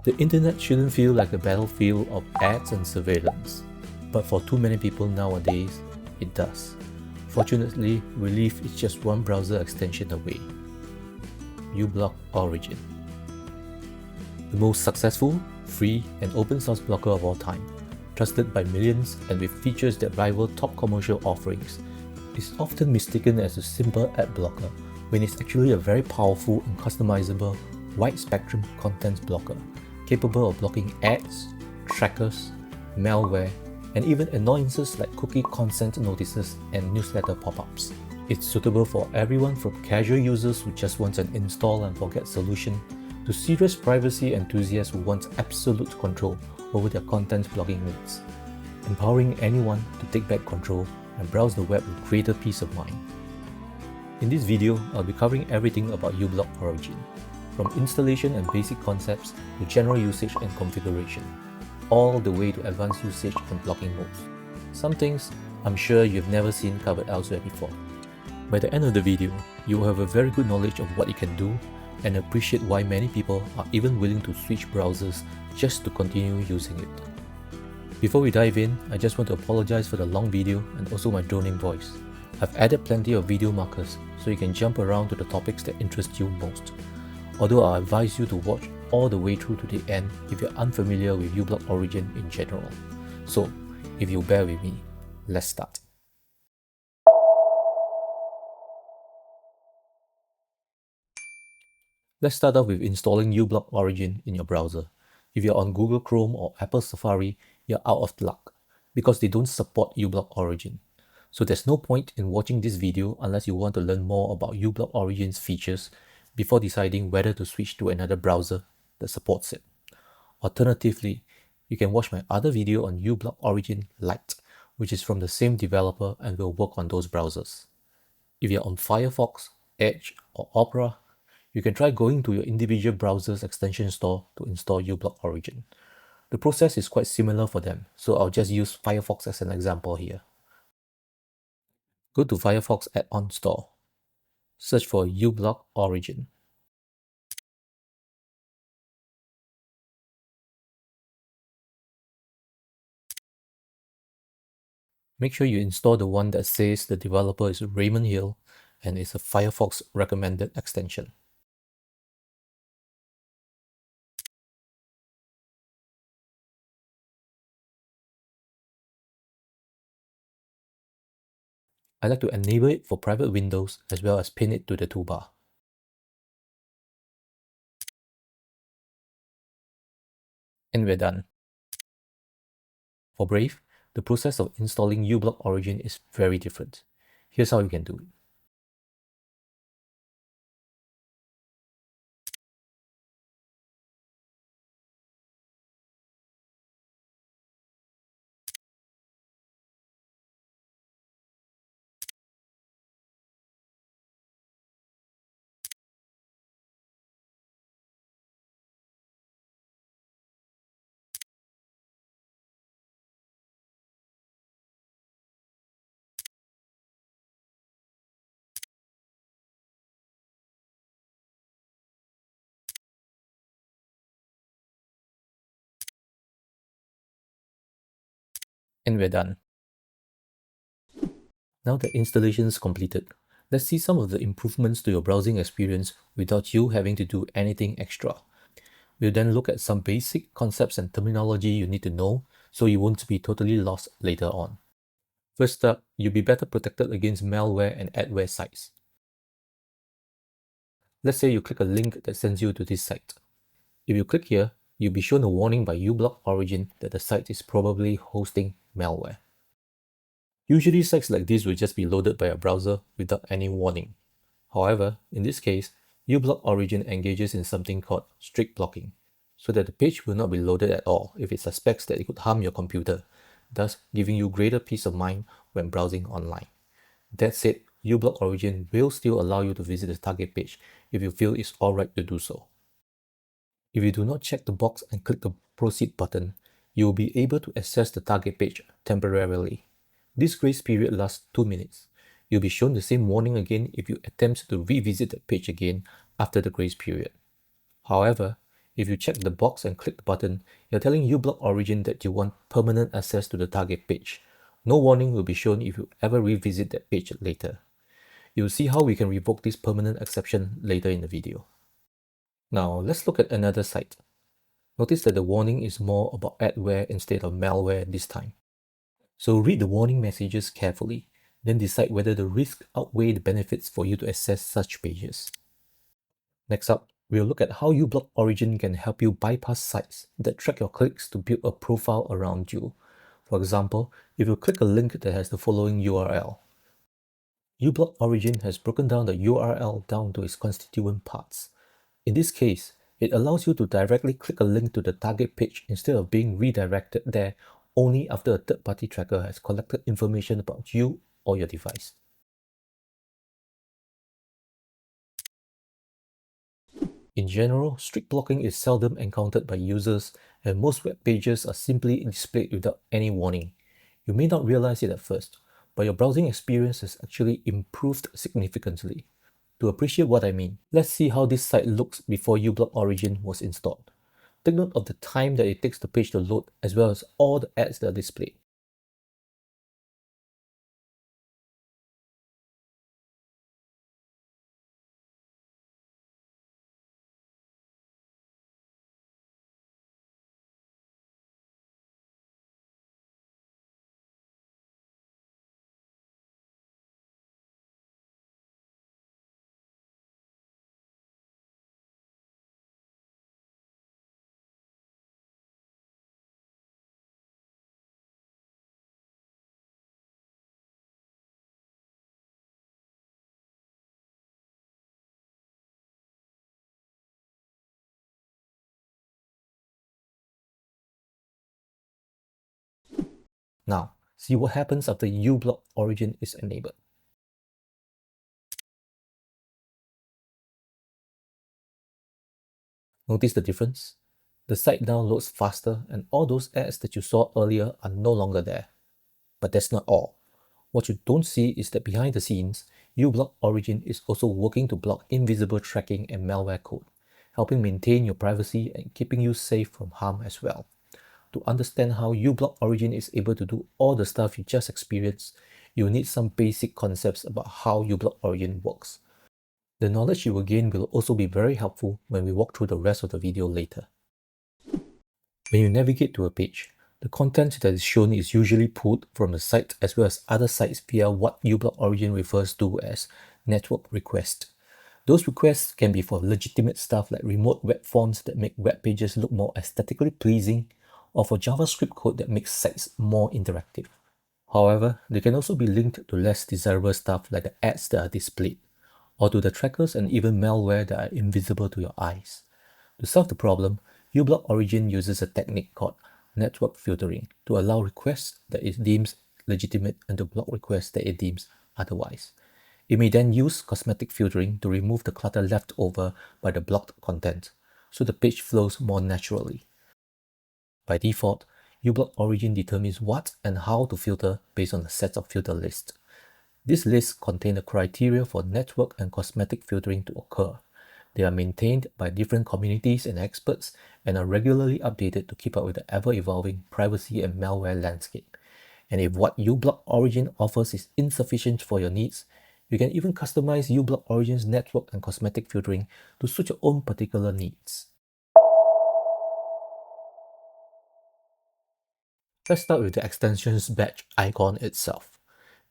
The internet shouldn't feel like a battlefield of ads and surveillance, but for too many people nowadays, it does. Fortunately, relief is just one browser extension away. uBlock Origin. The most successful, free, and open source blocker of all time, trusted by millions and with features that rival top commercial offerings, is often mistaken as a simple ad blocker when it's actually a very powerful and customizable wide-spectrum content blocker, capable of blocking ads, trackers, malware, and even annoyances like cookie consent notices and newsletter pop-ups. It's suitable for everyone from casual users who just want an install and forget solution to serious privacy enthusiasts who want absolute control over their content blocking needs, empowering anyone to take back control and browse the web with greater peace of mind. In this video, I'll be covering everything about uBlock Origin, from installation and basic concepts to general usage and configuration, all the way to advanced usage and blocking modes. Some things I'm sure you've never seen covered elsewhere before. By the end of the video, you will have a very good knowledge of what it can do and appreciate why many people are even willing to switch browsers just to continue using it. Before we dive in, I just want to apologize for the long video and also my droning voice. I've added plenty of video markers so you can jump around to the topics that interest you most. Although I advise you to watch all the way through to the end if you're unfamiliar with uBlock Origin in general. So, if you bear with me, let's start. Let's start off with installing uBlock Origin in your browser. If you're on Google Chrome or Apple Safari, you're out of luck because they don't support uBlock Origin. So there's no point in watching this video unless you want to learn more about uBlock Origin's features before deciding whether to switch to another browser that supports it. Alternatively, you can watch my other video on uBlock Origin Lite, which is from the same developer and will work on those browsers. If you're on Firefox, Edge, or Opera, you can try going to your individual browser's extension store to install uBlock Origin. The process is quite similar for them, so I'll just use Firefox as an example here. Go to Firefox Add-on Store. Search for uBlock Origin. Make sure you install the one that says the developer is Raymond Hill and is a Firefox recommended extension. I like to enable it for private windows as well as pin it to the toolbar. And we're done. For Brave, the process of installing uBlock Origin is very different. Here's how you can do it. And we're done. Now that installation is completed, let's see some of the improvements to your browsing experience without you having to do anything extra. We'll then look at some basic concepts and terminology you need to know so you won't be totally lost later on. First up, you'll be better protected against malware and adware sites. Let's say you click a link that sends you to this site. If you click here, you'll be shown a warning by uBlock Origin that the site is probably hosting malware. Usually sites like this will just be loaded by a browser without any warning. However, in this case, uBlock Origin engages in something called strict blocking, so that the page will not be loaded at all if it suspects that it could harm your computer, thus giving you greater peace of mind when browsing online. That said, uBlock Origin will still allow you to visit the target page if you feel it's alright to do so. If you do not check the box and click the proceed button, you will be able to access the target page temporarily. This grace period lasts 2 minutes. You'll be shown the same warning again if you attempt to revisit the page again after the grace period. However, If you check the box and click the button, you're telling uBlock Origin that you want permanent access to the target page. No warning will be shown if you ever revisit that page later. You'll see how we can revoke this permanent exception later in the video. Now let's look at another site. Notice that the warning is more about adware instead of malware this time. So read the warning messages carefully, then decide whether the risk outweigh the benefits for you to access such pages. Next up, we'll look at how uBlock Origin can help you bypass sites that track your clicks to build a profile around you. For example, if you click a link that has the following URL, uBlock Origin has broken down the URL down to its constituent parts. In this case, it allows you to directly click a link to the target page instead of being redirected there only after a third-party tracker has collected information about you or your device. In general, strict blocking is seldom encountered by users, and most web pages are simply displayed without any warning. You may not realize it at first, but your browsing experience has actually improved significantly. To appreciate what I mean, let's see how this site looks before uBlock Origin was installed. Take note of the time that it takes the page to load, as well as all the ads that are displayed. Now, see what happens after uBlock Origin is enabled. Notice the difference? The site now loads faster and all those ads that you saw earlier are no longer there. But that's not all. What you don't see is that behind the scenes, uBlock Origin is also working to block invisible tracking and malware code, helping maintain your privacy and keeping you safe from harm as well. To understand how uBlock Origin is able to do all the stuff you just experienced, you'll need some basic concepts about how uBlock Origin works. The knowledge you will gain will also be very helpful when we walk through the rest of the video later. When you navigate to a page, the content that is shown is usually pulled from the site as well as other sites via what uBlock Origin refers to as network requests. Those requests can be for legitimate stuff like remote web fonts that make web pages look more aesthetically pleasing, or for JavaScript code that makes sites more interactive. However, they can also be linked to less desirable stuff like the ads that are displayed, or to the trackers and even malware that are invisible to your eyes. To solve the problem, uBlock Origin uses a technique called network filtering to allow requests that it deems legitimate and to block requests that it deems otherwise. It may then use cosmetic filtering to remove the clutter left over by the blocked content, so the page flows more naturally. By default, uBlock Origin determines what and how to filter based on a set of filter lists. These lists contain the criteria for network and cosmetic filtering to occur. They are maintained by different communities and experts and are regularly updated to keep up with the ever-evolving privacy and malware landscape. And if what uBlock Origin offers is insufficient for your needs, you can even customize uBlock Origin's network and cosmetic filtering to suit your own particular needs. Let's start with the extension's badge icon itself.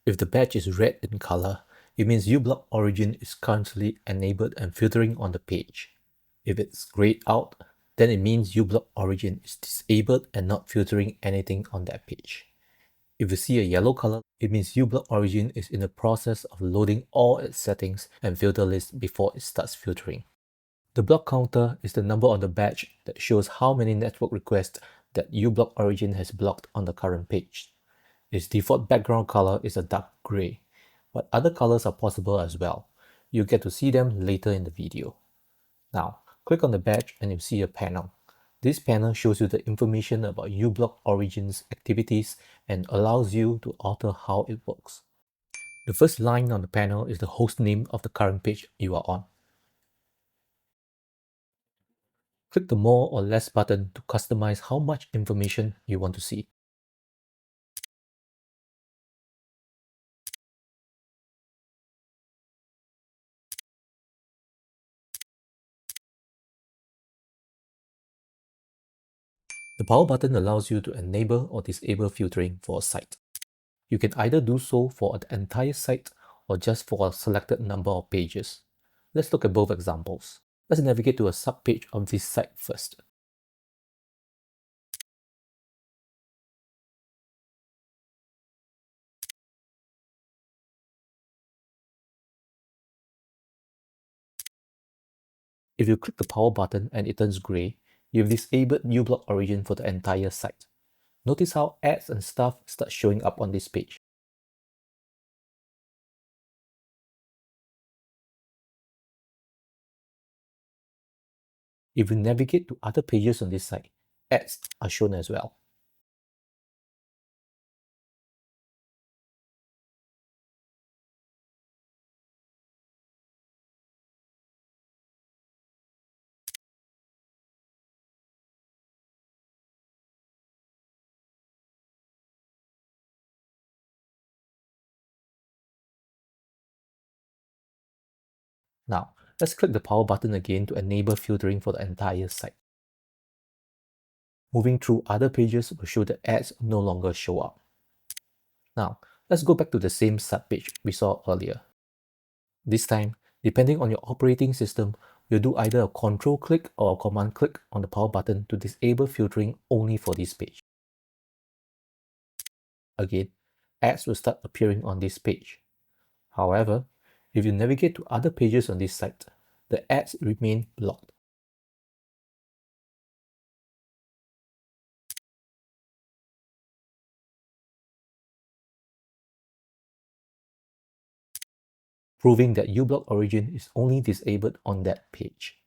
If the badge is red in color, it means uBlock Origin is currently enabled and filtering on the page. If it's grayed out, then it means uBlock Origin is disabled and not filtering anything on that page. If you see a yellow color, it means uBlock Origin is in the process of loading all its settings and filter lists before it starts filtering. The block counter is the number on the badge that shows how many network requests that uBlock Origin has blocked on the current page. Its default background color is a dark gray, but other colors are possible as well. You'll get to see them later in the video. Now, click on the badge and you'll see a panel. This panel shows you the information about uBlock Origin's activities and allows you to alter how it works. The first line on the panel is the host name of the current page you are on. Click the More or Less button to customize how much information you want to see. The Power button allows you to enable or disable filtering for a site. You can either do so for the entire site or just for a selected number of pages. Let's look at both examples. Let's navigate to a subpage of this site first. If you click the Power button and it turns grey, you've disabled uBlock origin for the entire site. Notice how ads and stuff start showing up on this page. If you navigate to other pages on this site, ads are shown as well. Now, let's click the Power button again to enable filtering for the entire site. Moving through other pages will show that ads no longer show up. Now, let's go back to the same subpage we saw earlier. This time, depending on your operating system, you'll do either a control click or a command click on the Power button to disable filtering only for this page. Again, ads will start appearing on this page. However, if you navigate to other pages on this site, the ads remain blocked. Proving that uBlock origin is only disabled on that page.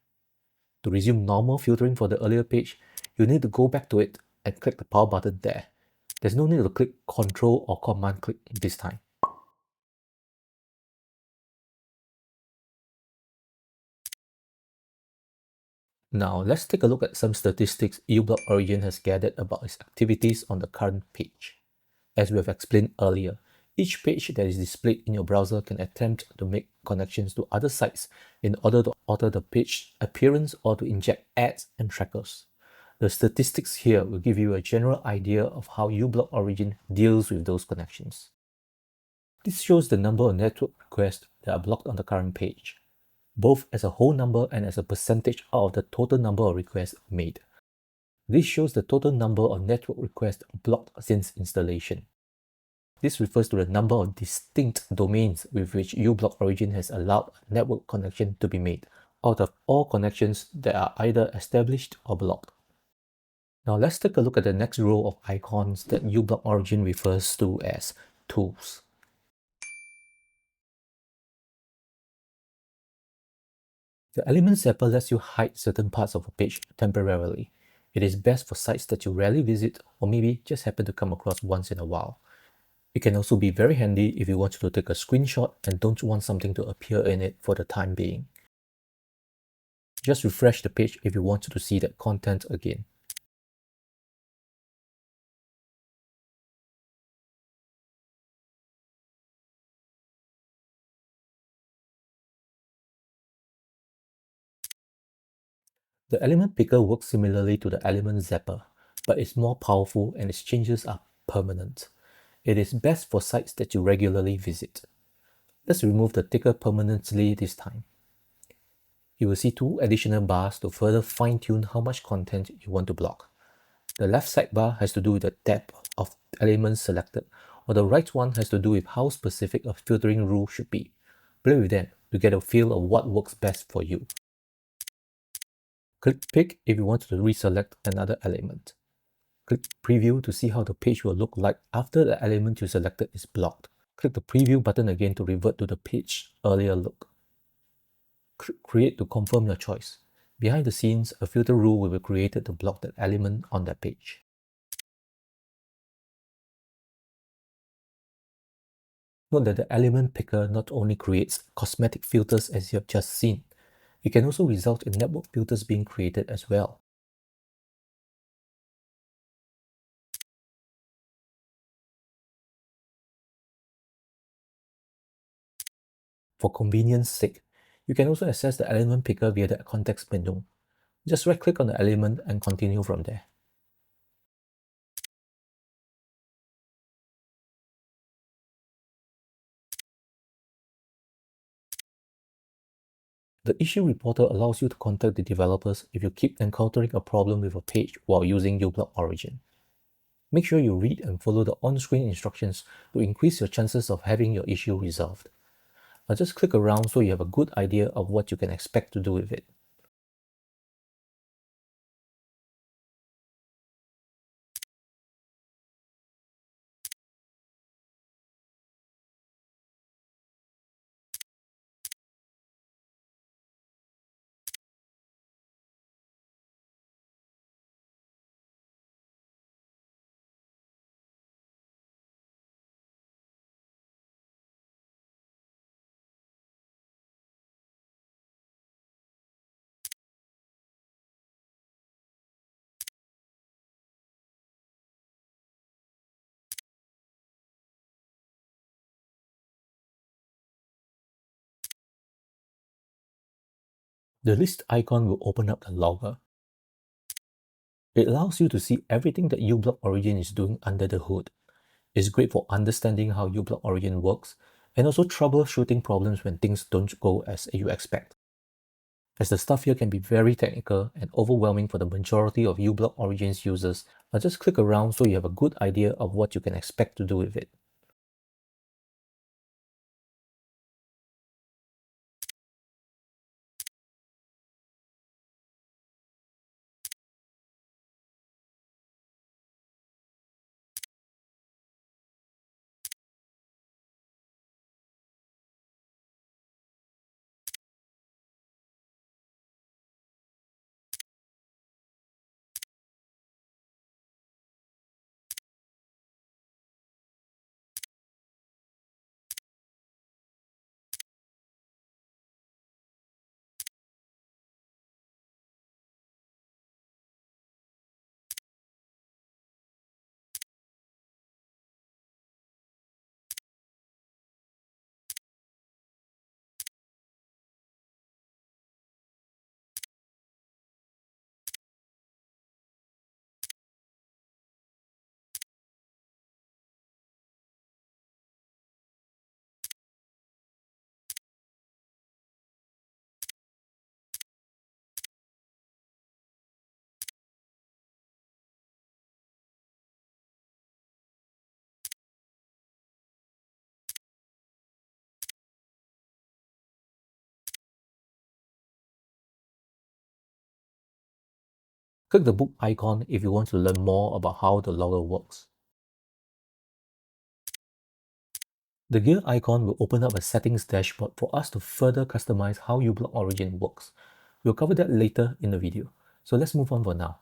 To resume normal filtering for the earlier page, you need to go back to it and click the Power button there. There's no need to click Control or Command click this time. Now let's take a look at some statistics uBlock origin has gathered about its activities on the current page. As we have explained earlier, each page that is displayed in your browser can attempt to make connections to other sites in order to alter the page appearance or to inject ads and trackers. The statistics here will give you a general idea of how uBlock origin deals with those connections. This shows the number of network requests that are blocked on the current page, both as a whole number and as a percentage out of the total number of requests made. This shows the total number of network requests blocked since installation. This refers to the number of distinct domains with which uBlock origin has allowed a network connection to be made, out of all connections that are either established or blocked. Now let's take a look at the next row of icons that uBlock origin refers to as tools. The element zapper lets you hide certain parts of a page temporarily. It is best for sites that you rarely visit or maybe just happen to come across once in a while. It can also be very handy if you want to take a screenshot and don't want something to appear in it for the time being. Just refresh the page if you want to see that content again. The element picker works similarly to the element zapper, but it's more powerful and its changes are permanent. It is best for sites that you regularly visit. Let's remove the ticker permanently this time. You will see two additional bars to further fine-tune how much content you want to block. The left sidebar has to do with the depth of elements selected, while the right one has to do with how specific a filtering rule should be. Play with them to get a feel of what works best for you. Click Pick if you want to reselect another element. Click Preview to see how the page will look like after the element you selected is blocked. Click the Preview button again to revert to the page earlier look. Create to confirm your choice. Behind the scenes, a filter rule will be created to block that element on that page. Note that the element picker not only creates cosmetic filters as you have just seen, It can also result in network filters being created as well. For convenience sake, you can also access the element picker via the context menu. Just right-click on the element and continue from there. The issue reporter allows you to contact the developers if you keep encountering a problem with a page while using uBlock Origin. Make sure you read and follow the on-screen instructions to increase your chances of having your issue resolved. Now just click around so you have a good idea of what you can expect to do with it. The list icon will open up the logger. It allows you to see everything that uBlock Origin is doing under the hood. It's great for understanding how uBlock Origin works and also troubleshooting problems when things don't go as you expect. As the stuff here can be very technical and overwhelming for the majority of uBlock Origin's users, I'll just click around so you have a good idea of what you can expect to do with it. Click the book icon if you want to learn more about how the logger works. The gear icon will open up a settings dashboard for us to further customize how uBlock Origin works. We'll cover that later in the video, so let's move on for now.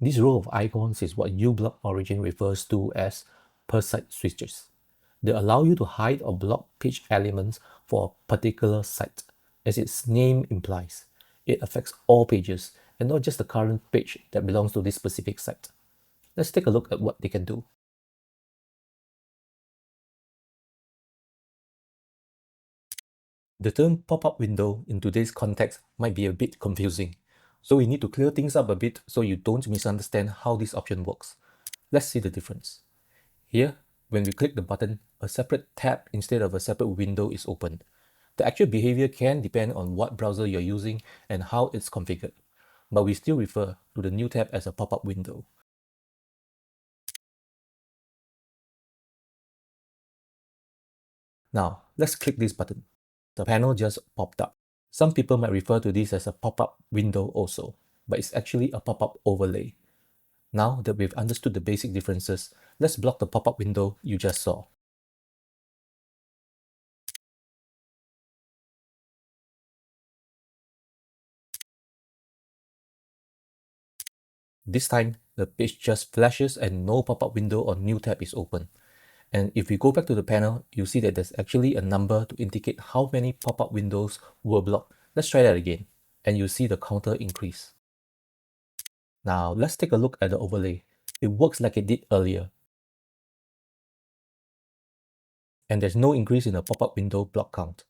This row of icons is what uBlock Origin refers to as per-site switches. They allow you to hide or block page elements for a particular site. As its name implies, it affects all pages and not just the current page that belongs to this specific site. Let's take a look at what they can do. The term pop-up window in today's context might be a bit confusing, so we need to clear things up a bit so you don't misunderstand how this option works. Let's see the difference. Here, when we click the button, a separate tab instead of a separate window is opened. The actual behavior can depend on what browser you're using and how it's configured, but we still refer to the new tab as a pop-up window. Now, let's click this button. The panel just popped up. Some people might refer to this as a pop-up window also, but it's actually a pop-up overlay. Now that we've understood the basic differences, let's block the pop-up window you just saw. This time, the page just flashes and no pop-up window or new tab is open. And if we go back to the panel, you see that there's actually a number to indicate how many pop-up windows were blocked. Let's try that again, and you see the counter increase. Now let's take a look at the overlay. It works like it did earlier. And there's no increase in the pop-up window block count,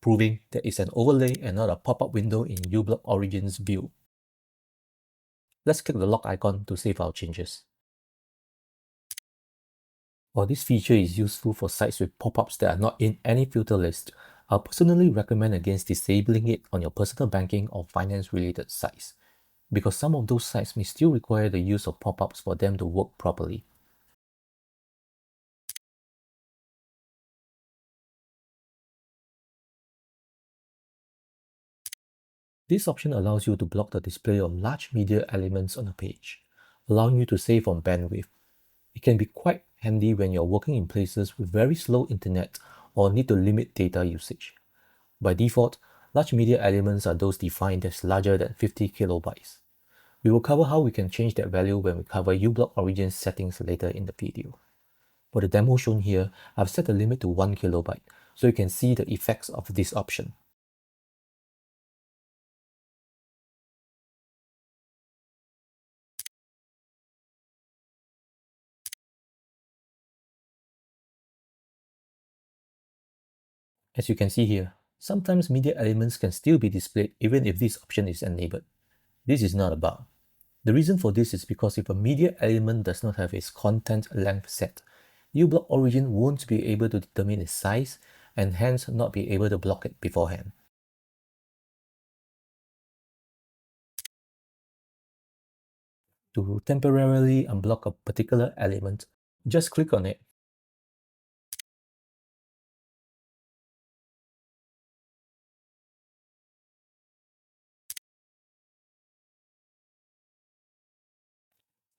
proving that it's an overlay and not a pop-up window in uBlock Origins view. Let's click the lock icon to save our changes. While this feature is useful for sites with pop-ups that are not in any filter list, I'll personally recommend against disabling it on your personal banking or finance-related sites, because some of those sites may still require the use of pop-ups for them to work properly. This option allows you to block the display of large media elements on a page, allowing you to save on bandwidth. It can be quite handy when you're working in places with very slow internet or need to limit data usage. By default, large media elements are those defined as larger than 50 kilobytes. We will cover how we can change that value when we cover uBlock Origins settings later in the video. For the demo shown here, I've set the limit to 1 kilobyte, so you can see the effects of this option. As you can see here, sometimes media elements can still be displayed even if this option is enabled. This is not a bug. The reason for this is because if a media element does not have its content length set, uBlock Origin won't be able to determine its size and hence not be able to block it beforehand. To temporarily unblock a particular element, just click on it.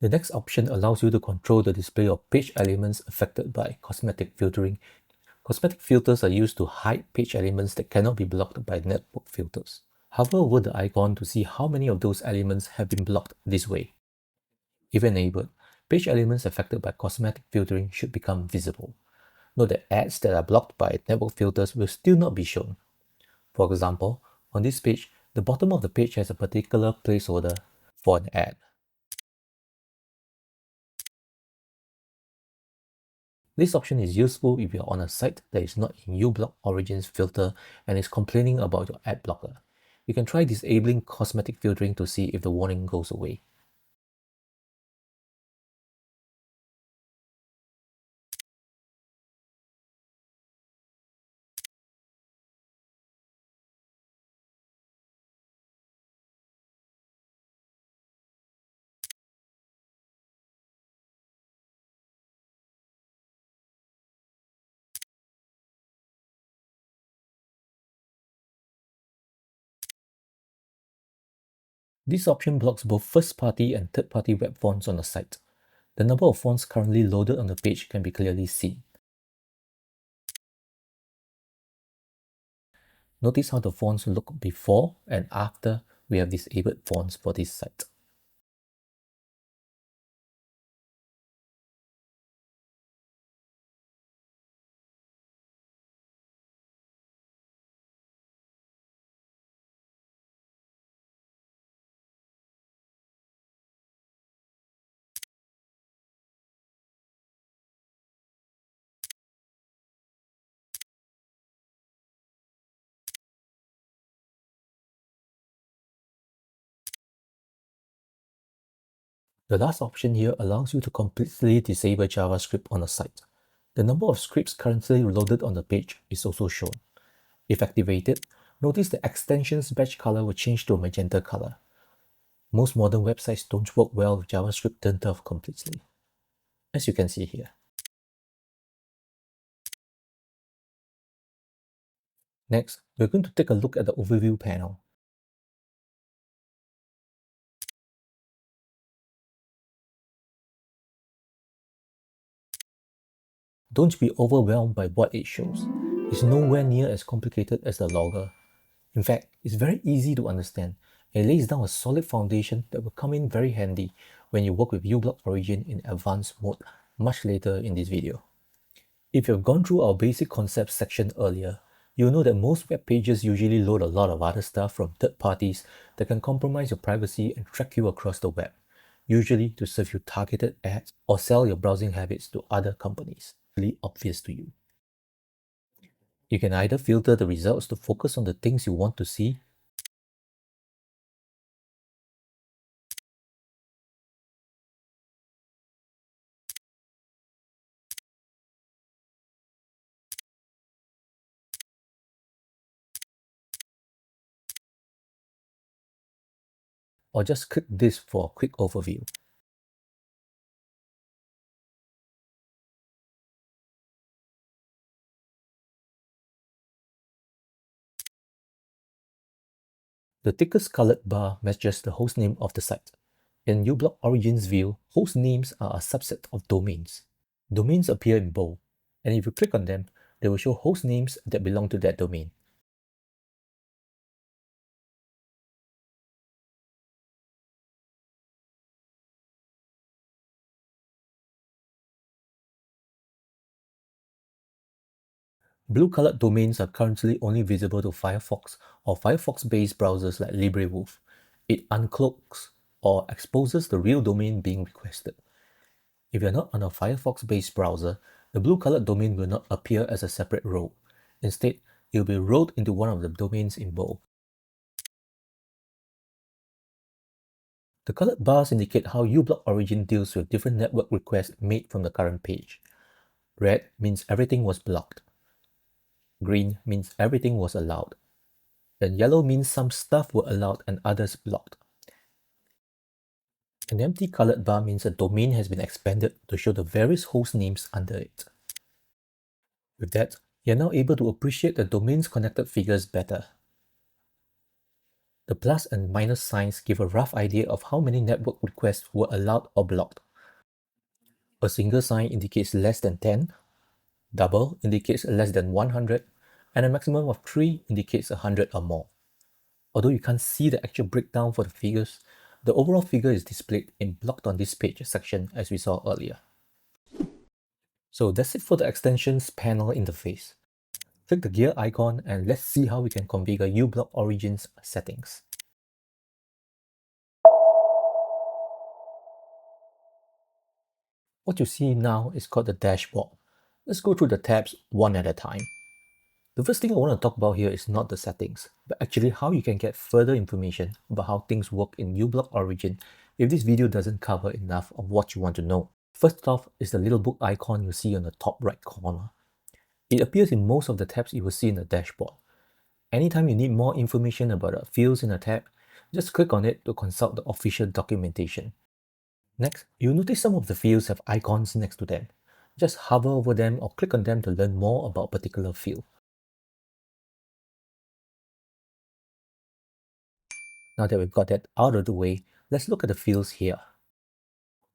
The next option allows you to control the display of page elements affected by cosmetic filtering. Cosmetic filters are used to hide page elements that cannot be blocked by network filters. Hover over the icon to see how many of those elements have been blocked this way. If enabled, page elements affected by cosmetic filtering should become visible. Note that ads that are blocked by network filters will still not be shown. For example, on this page, the bottom of the page has a particular placeholder for an ad. This option is useful if you're on a site that is not in uBlock Origins filter and is complaining about your ad blocker. You can try disabling cosmetic filtering to see if the warning goes away. This option blocks both first-party and third-party web fonts on the site. The number of fonts currently loaded on the page can be clearly seen. Notice how the fonts look before and after we have disabled fonts for this site. The last option here allows you to completely disable JavaScript on a site. The number of scripts currently loaded on the page is also shown. If activated, notice the extension's badge color will change to a magenta color. Most modern websites don't work well with JavaScript turned off completely, as you can see here. Next, we're going to take a look at the overview panel. Don't be overwhelmed by what it shows. It's nowhere near as complicated as the logger. In fact, it's very easy to understand. It lays down a solid foundation that will come in very handy when you work with uBlock Origin in advanced mode much later in this video. If you've gone through our basic concepts section earlier, you'll know that most web pages usually load a lot of other stuff from third parties that can compromise your privacy and track you across the web, usually to serve you targeted ads or sell your browsing habits to other companies. Really obvious to you. You can either filter the results to focus on the things you want to see, or just click this for a quick overview. The thickest colored bar matches the hostname of the site. In uBlock Origins view, host names are a subset of domains. Domains appear in bold, and if you click on them, they will show host names that belong to that domain. Blue-colored domains are currently only visible to Firefox or Firefox-based browsers like LibreWolf. It uncloaks or exposes the real domain being requested. If you're not on a Firefox-based browser, the blue-colored domain will not appear as a separate row. Instead, it will be rolled into one of the domains in bold. The colored bars indicate how uBlock Origin deals with different network requests made from the current page. Red means everything was blocked. Green means everything was allowed. And yellow means some stuff were allowed and others blocked. An empty colored bar means a domain has been expanded to show the various host names under it. With that, you're now able to appreciate the domain's connected figures better. The plus and minus signs give a rough idea of how many network requests were allowed or blocked. A single sign indicates less than 10, double indicates less than 100, and a maximum of 3 indicates 100 or more. Although you can't see the actual breakdown for the figures, the overall figure is displayed in blocked on this page section as we saw earlier. So that's it for the extensions panel interface. Click the gear icon and let's see how we can configure uBlock Origins settings. What you see now is called the dashboard. Let's go through the tabs one at a time. The first thing I want to talk about here is not the settings, but actually how you can get further information about how things work in uBlock Origin if this video doesn't cover enough of what you want to know. First off is the little book icon you see on the top right corner. It appears in most of the tabs you will see in the dashboard. Anytime you need more information about the fields in a tab, just click on it to consult the official documentation. Next, you'll notice some of the fields have icons next to them. Just hover over them or click on them to learn more about a particular field. Now that we've got that out of the way, let's look at the fields here.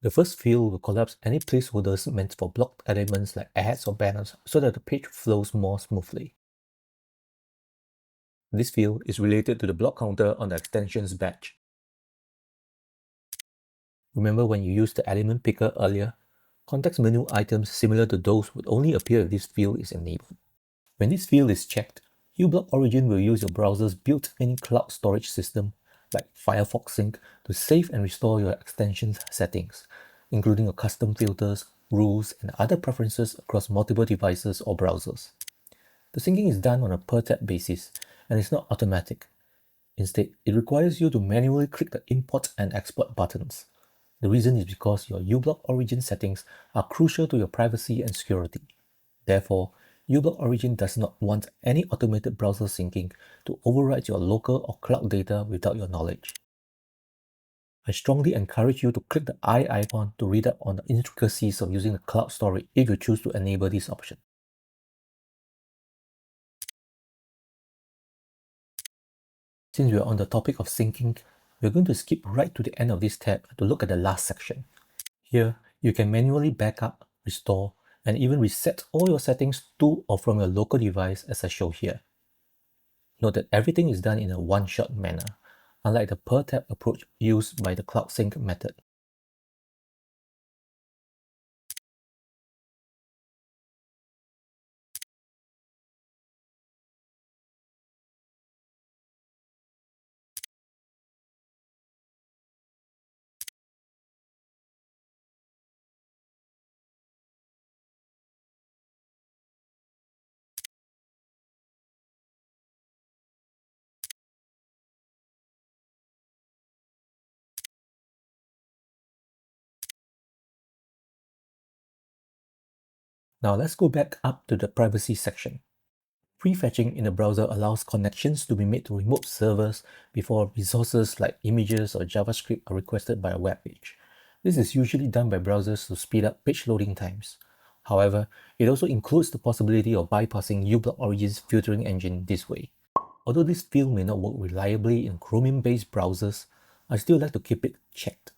The first field will collapse any placeholders meant for blocked elements like ads or banners so that the page flows more smoothly. This field is related to the block counter on the extensions badge. Remember when you used the element picker earlier? Context menu items similar to those would only appear if this field is enabled. When this field is checked, uBlock Origin will use your browser's built-in cloud storage system like Firefox Sync to save and restore your extensions settings, including your custom filters, rules, and other preferences across multiple devices or browsers. The syncing is done on a per-tab basis and is not automatic. Instead, it requires you to manually click the import and export buttons. The reason is because your uBlock Origin settings are crucial to your privacy and security. Therefore, uBlock Origin does not want any automated browser syncing to override your local or cloud data without your knowledge. I strongly encourage you to click the eye icon to read up on the intricacies of using the cloud storage if you choose to enable this option. Since we are on the topic of syncing, we're going to skip right to the end of this tab to look at the last section. Here, you can manually backup, restore, and even reset all your settings to or from your local device as I show here. Note that everything is done in a one-shot manner, unlike the per-tab approach used by the Cloud Sync method. Now let's go back up to the privacy section. Prefetching in the browser allows connections to be made to remote servers before resources like images or JavaScript are requested by a web page. This is usually done by browsers to speed up page loading times. However, it also includes the possibility of bypassing uBlock Origin's filtering engine this way. Although this field may not work reliably in Chromium-based browsers, I still like to keep it checked.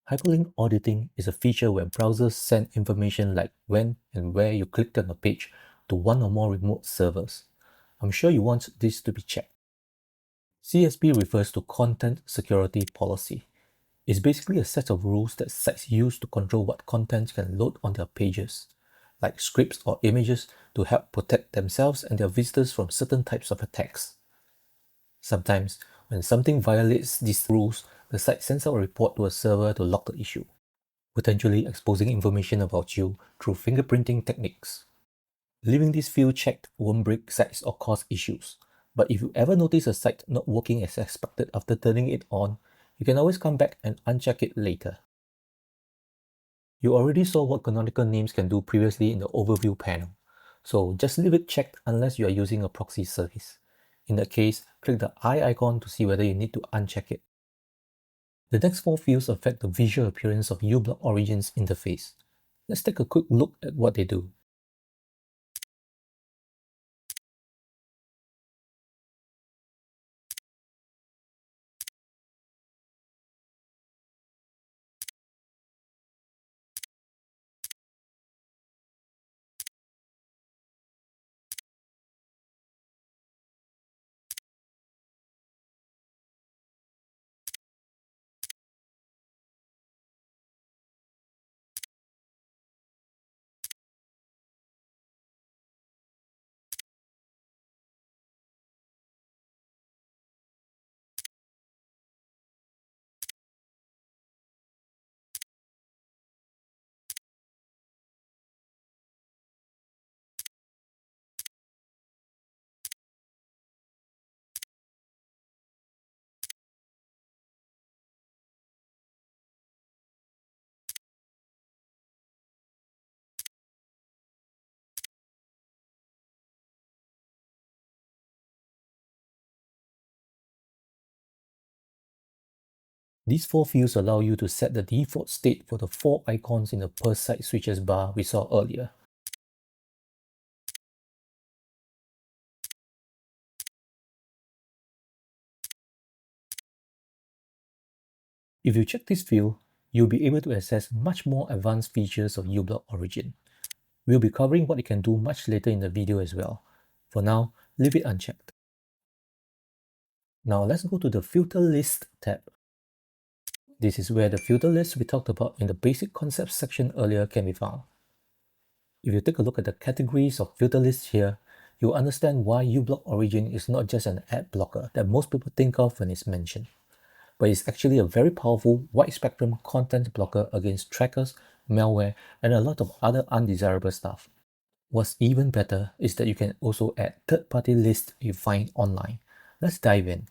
Hyperlink auditing is a feature where browsers send information like when and where you clicked on a page to one or more remote servers. I'm sure you want this to be checked. CSP refers to Content Security Policy. It's basically a set of rules that sites use to control what content can load on their pages, like scripts or images, to help protect themselves and their visitors from certain types of attacks. Sometimes, when something violates these rules, the site sends out a report to a server to log the issue, potentially exposing information about you through fingerprinting techniques. Leaving this field checked won't break sites or cause issues, but if you ever notice a site not working as expected after turning it on, you can always come back and uncheck it later. You already saw what canonical names can do previously in the overview panel, so just leave it checked unless you are using a proxy service. In that case, click the eye icon to see whether you need to uncheck it. The next 4 fields affect the visual appearance of uBlock Origin's interface. Let's take a quick look at what they do. These 4 fields allow you to set the default state for the 4 icons in the per site switches bar we saw earlier. If you check this field, you'll be able to access much more advanced features of uBlock Origin. We'll be covering what it can do much later in the video as well. For now, leave it unchecked. Now let's go to the Filter List tab. This is where the filter list we talked about in the basic concepts section earlier can be found. If you take a look at the categories of filter lists here, you'll understand why uBlock Origin is not just an ad blocker that most people think of when it's mentioned, but it's actually a very powerful wide-spectrum content blocker against trackers, malware, and a lot of other undesirable stuff. What's even better is that you can also add third-party lists you find online. Let's dive in.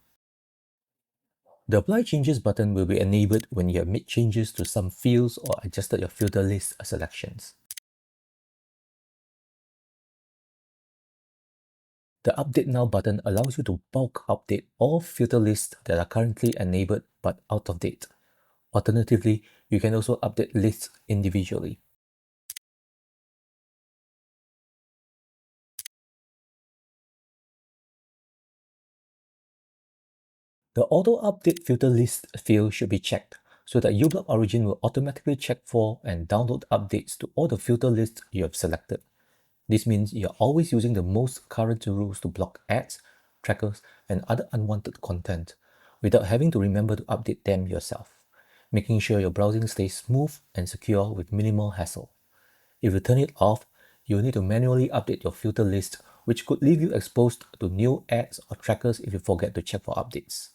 The Apply Changes button will be enabled when you have made changes to some fields or adjusted your filter list selections. The Update Now button allows you to bulk update all filter lists that are currently enabled but out of date. Alternatively, you can also update lists individually. The Auto Update Filter List field should be checked so that uBlock Origin will automatically check for and download updates to all the filter lists you have selected. This means you're always using the most current rules to block ads, trackers, and other unwanted content without having to remember to update them yourself, making sure your browsing stays smooth and secure with minimal hassle. If you turn it off, you'll need to manually update your filter list, which could leave you exposed to new ads or trackers if you forget to check for updates.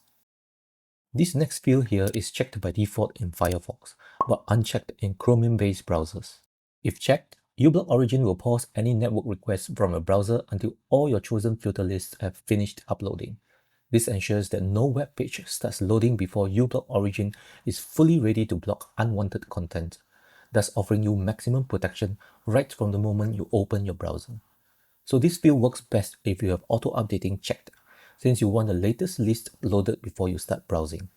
This next field here is checked by default in Firefox, but unchecked in Chromium-based browsers. If checked, uBlock Origin will pause any network requests from a browser until all your chosen filter lists have finished uploading. This ensures that no web page starts loading before uBlock Origin is fully ready to block unwanted content. thus offering you maximum protection right from the moment you open your browser. So this field works best if you have auto-updating checked, since you want the latest list loaded before you start browsing.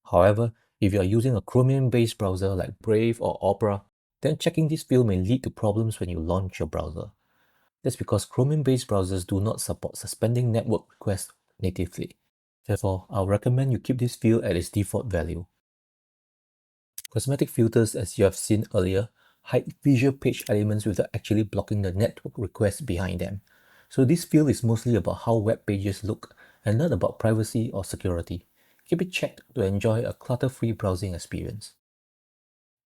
However, if you are using a Chromium-based browser like Brave or Opera, then checking this field may lead to problems when you launch your browser. That's because Chromium-based browsers do not support suspending network requests natively. Therefore, I'll recommend you keep this field at its default value. Cosmetic filters, as you have seen earlier, hide visual page elements without actually blocking the network requests behind them. So this field is mostly about how web pages look and not about privacy or security. Keep it checked to enjoy a clutter-free browsing experience.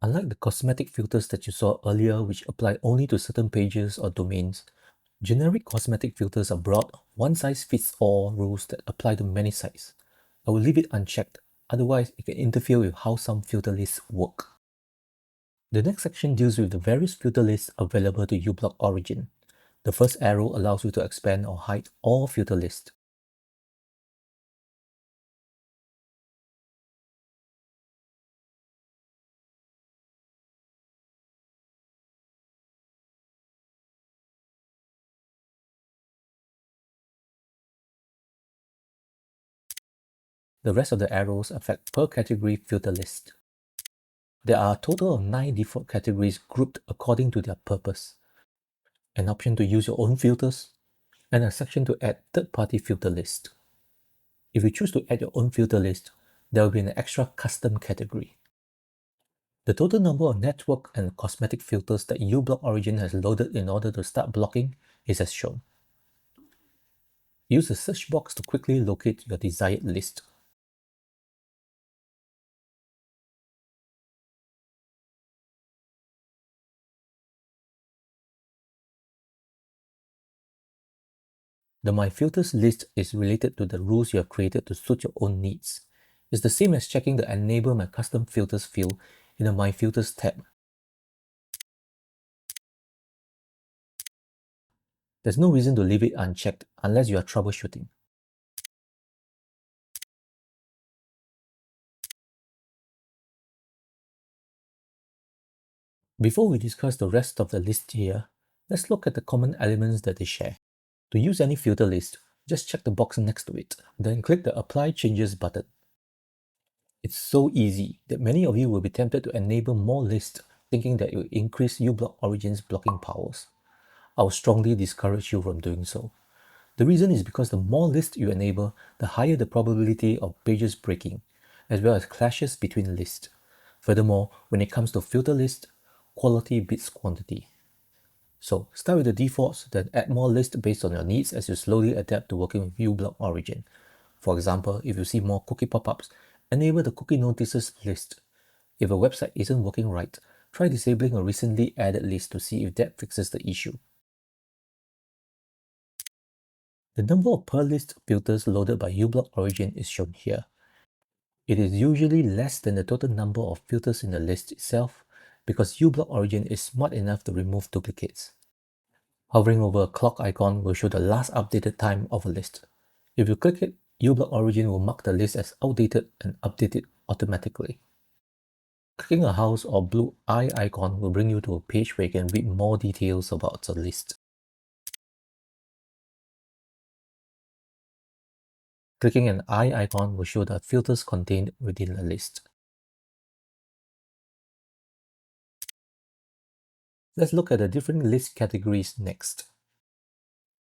Unlike the cosmetic filters that you saw earlier, which apply only to certain pages or domains, generic cosmetic filters are broad, one-size-fits-all rules that apply to many sites. I will leave it unchecked, otherwise it can interfere with how some filter lists work. The next section deals with the various filter lists available to uBlock Origin. The first arrow allows you to expand or hide all filter lists. The rest of the arrows affect per category filter list. There are a total of 9 default categories grouped according to their purpose, an option to use your own filters, and a section to add third-party filter list. If you choose to add your own filter list, there will be an extra custom category. The total number of network and cosmetic filters that uBlock Origin has loaded in order to start blocking is as shown. Use the search box to quickly locate your desired list. The My Filters list is related to the rules you have created to suit your own needs. It's the same as checking the Enable My Custom Filters field in the My Filters tab. There's no reason to leave it unchecked unless you are troubleshooting. Before we discuss the rest of the list here, let's look at the common elements that they share. To use any filter list, just check the box next to it, then click the Apply Changes button. It's so easy that many of you will be tempted to enable more lists thinking that it will increase uBlock Origin's blocking powers. I would strongly discourage you from doing so. The reason is because the more lists you enable, the higher the probability of pages breaking, as well as clashes between lists. Furthermore, when it comes to filter lists, quality beats quantity. So start with the defaults, then add more lists based on your needs as you slowly adapt to working with uBlock Origin. For example, if you see more cookie pop-ups, enable the cookie notices list. If a website isn't working right, try disabling a recently added list to see if that fixes the issue. The number of per list filters loaded by uBlock Origin is shown here. It is usually less than the total number of filters in the list itself because uBlock Origin is smart enough to remove duplicates. Hovering over a clock icon will show the last updated time of a list. If you click it, uBlock Origin will mark the list as outdated and update it automatically. Clicking a house or blue eye icon will bring you to a page where you can read more details about the list. Clicking an eye icon will show the filters contained within the list. Let's look at the different list categories next.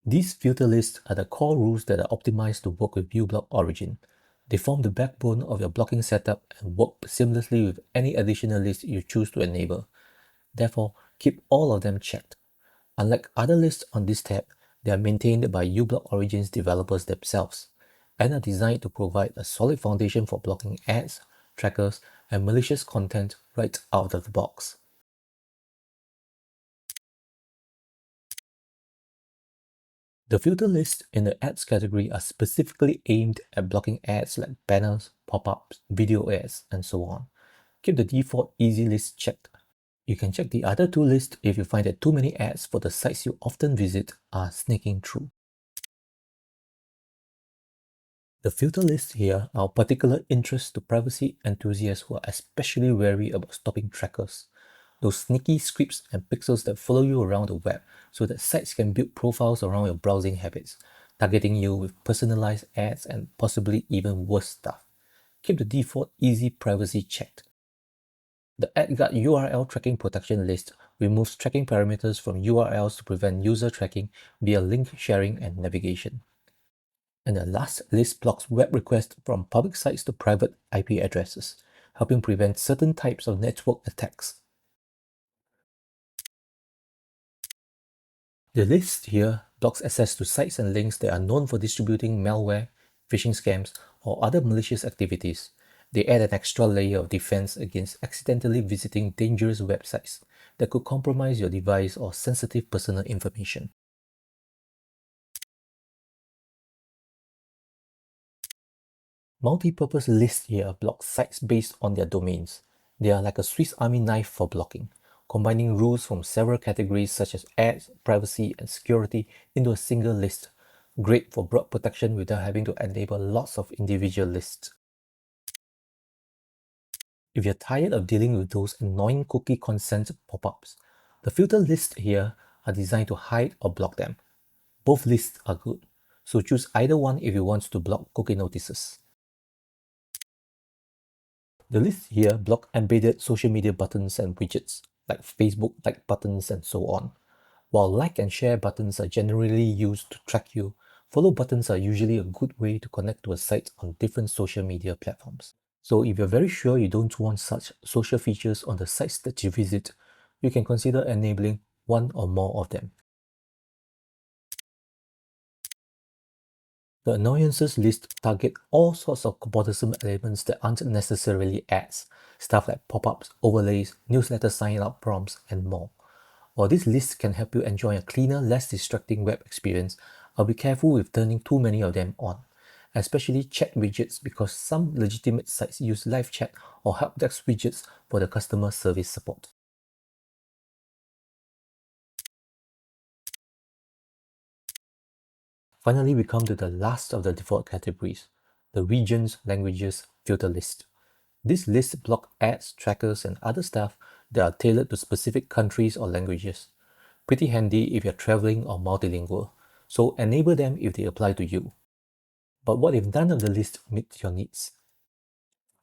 These filter lists are the core rules that are optimized to work with uBlock Origin. They form the backbone of your blocking setup and work seamlessly with any additional list you choose to enable. Therefore, keep all of them checked. Unlike other lists on this tab, they are maintained by uBlock Origin's developers themselves and are designed to provide a solid foundation for blocking ads, trackers, and malicious content right out of the box. The filter lists in the ads category are specifically aimed at blocking ads like banners, pop-ups, video ads, and so on. Keep the default easy list checked. You can check the other two lists if you find that too many ads for the sites you often visit are sneaking through. The filter lists here are of particular interest to privacy enthusiasts who are especially wary about stopping trackers. those sneaky scripts and pixels that follow you around the web so that sites can build profiles around your browsing habits, targeting you with personalized ads and possibly even worse stuff. Keep the default easy privacy checked. The AdGuard URL tracking protection list removes tracking parameters from URLs to prevent user tracking via link sharing and navigation. And the last list blocks web requests from public sites to private IP addresses, helping prevent certain types of network attacks. The list here blocks access to sites and links that are known for distributing malware, phishing scams, or other malicious activities. They add an extra layer of defense against accidentally visiting dangerous websites that could compromise your device or sensitive personal information. Multipurpose lists here block sites based on their domains. They are like a Swiss Army knife for blocking, combining rules from several categories such as ads, privacy, and security into a single list. Great for broad protection without having to enable lots of individual lists. If you're tired of dealing with those annoying cookie consent pop-ups, the filter lists here are designed to hide or block them. Both lists are good, so choose either one if you want to block cookie notices. The lists here block embedded social media buttons and widgets, like Facebook like buttons and so on. While like and share buttons are generally used to track you, follow buttons are usually a good way to connect to a site on different social media platforms. So if you're very sure you don't want such social features on the sites that you visit, you can consider enabling one or more of them. The annoyances list target all sorts of bothersome elements that aren't necessarily ads, stuff like pop-ups, overlays, newsletter sign-up prompts, and more. While this list can help you enjoy a cleaner, less distracting web experience, I'll be careful with turning too many of them on, especially chat widgets because some legitimate sites use live chat or help desk widgets for the customer service support. Finally, we come to the last of the default categories, the regions, languages filter list. This list blocks ads, trackers, and other stuff that are tailored to specific countries or languages. Pretty handy if you're traveling or multilingual, so enable them if they apply to you. But what if none of the list meets your needs?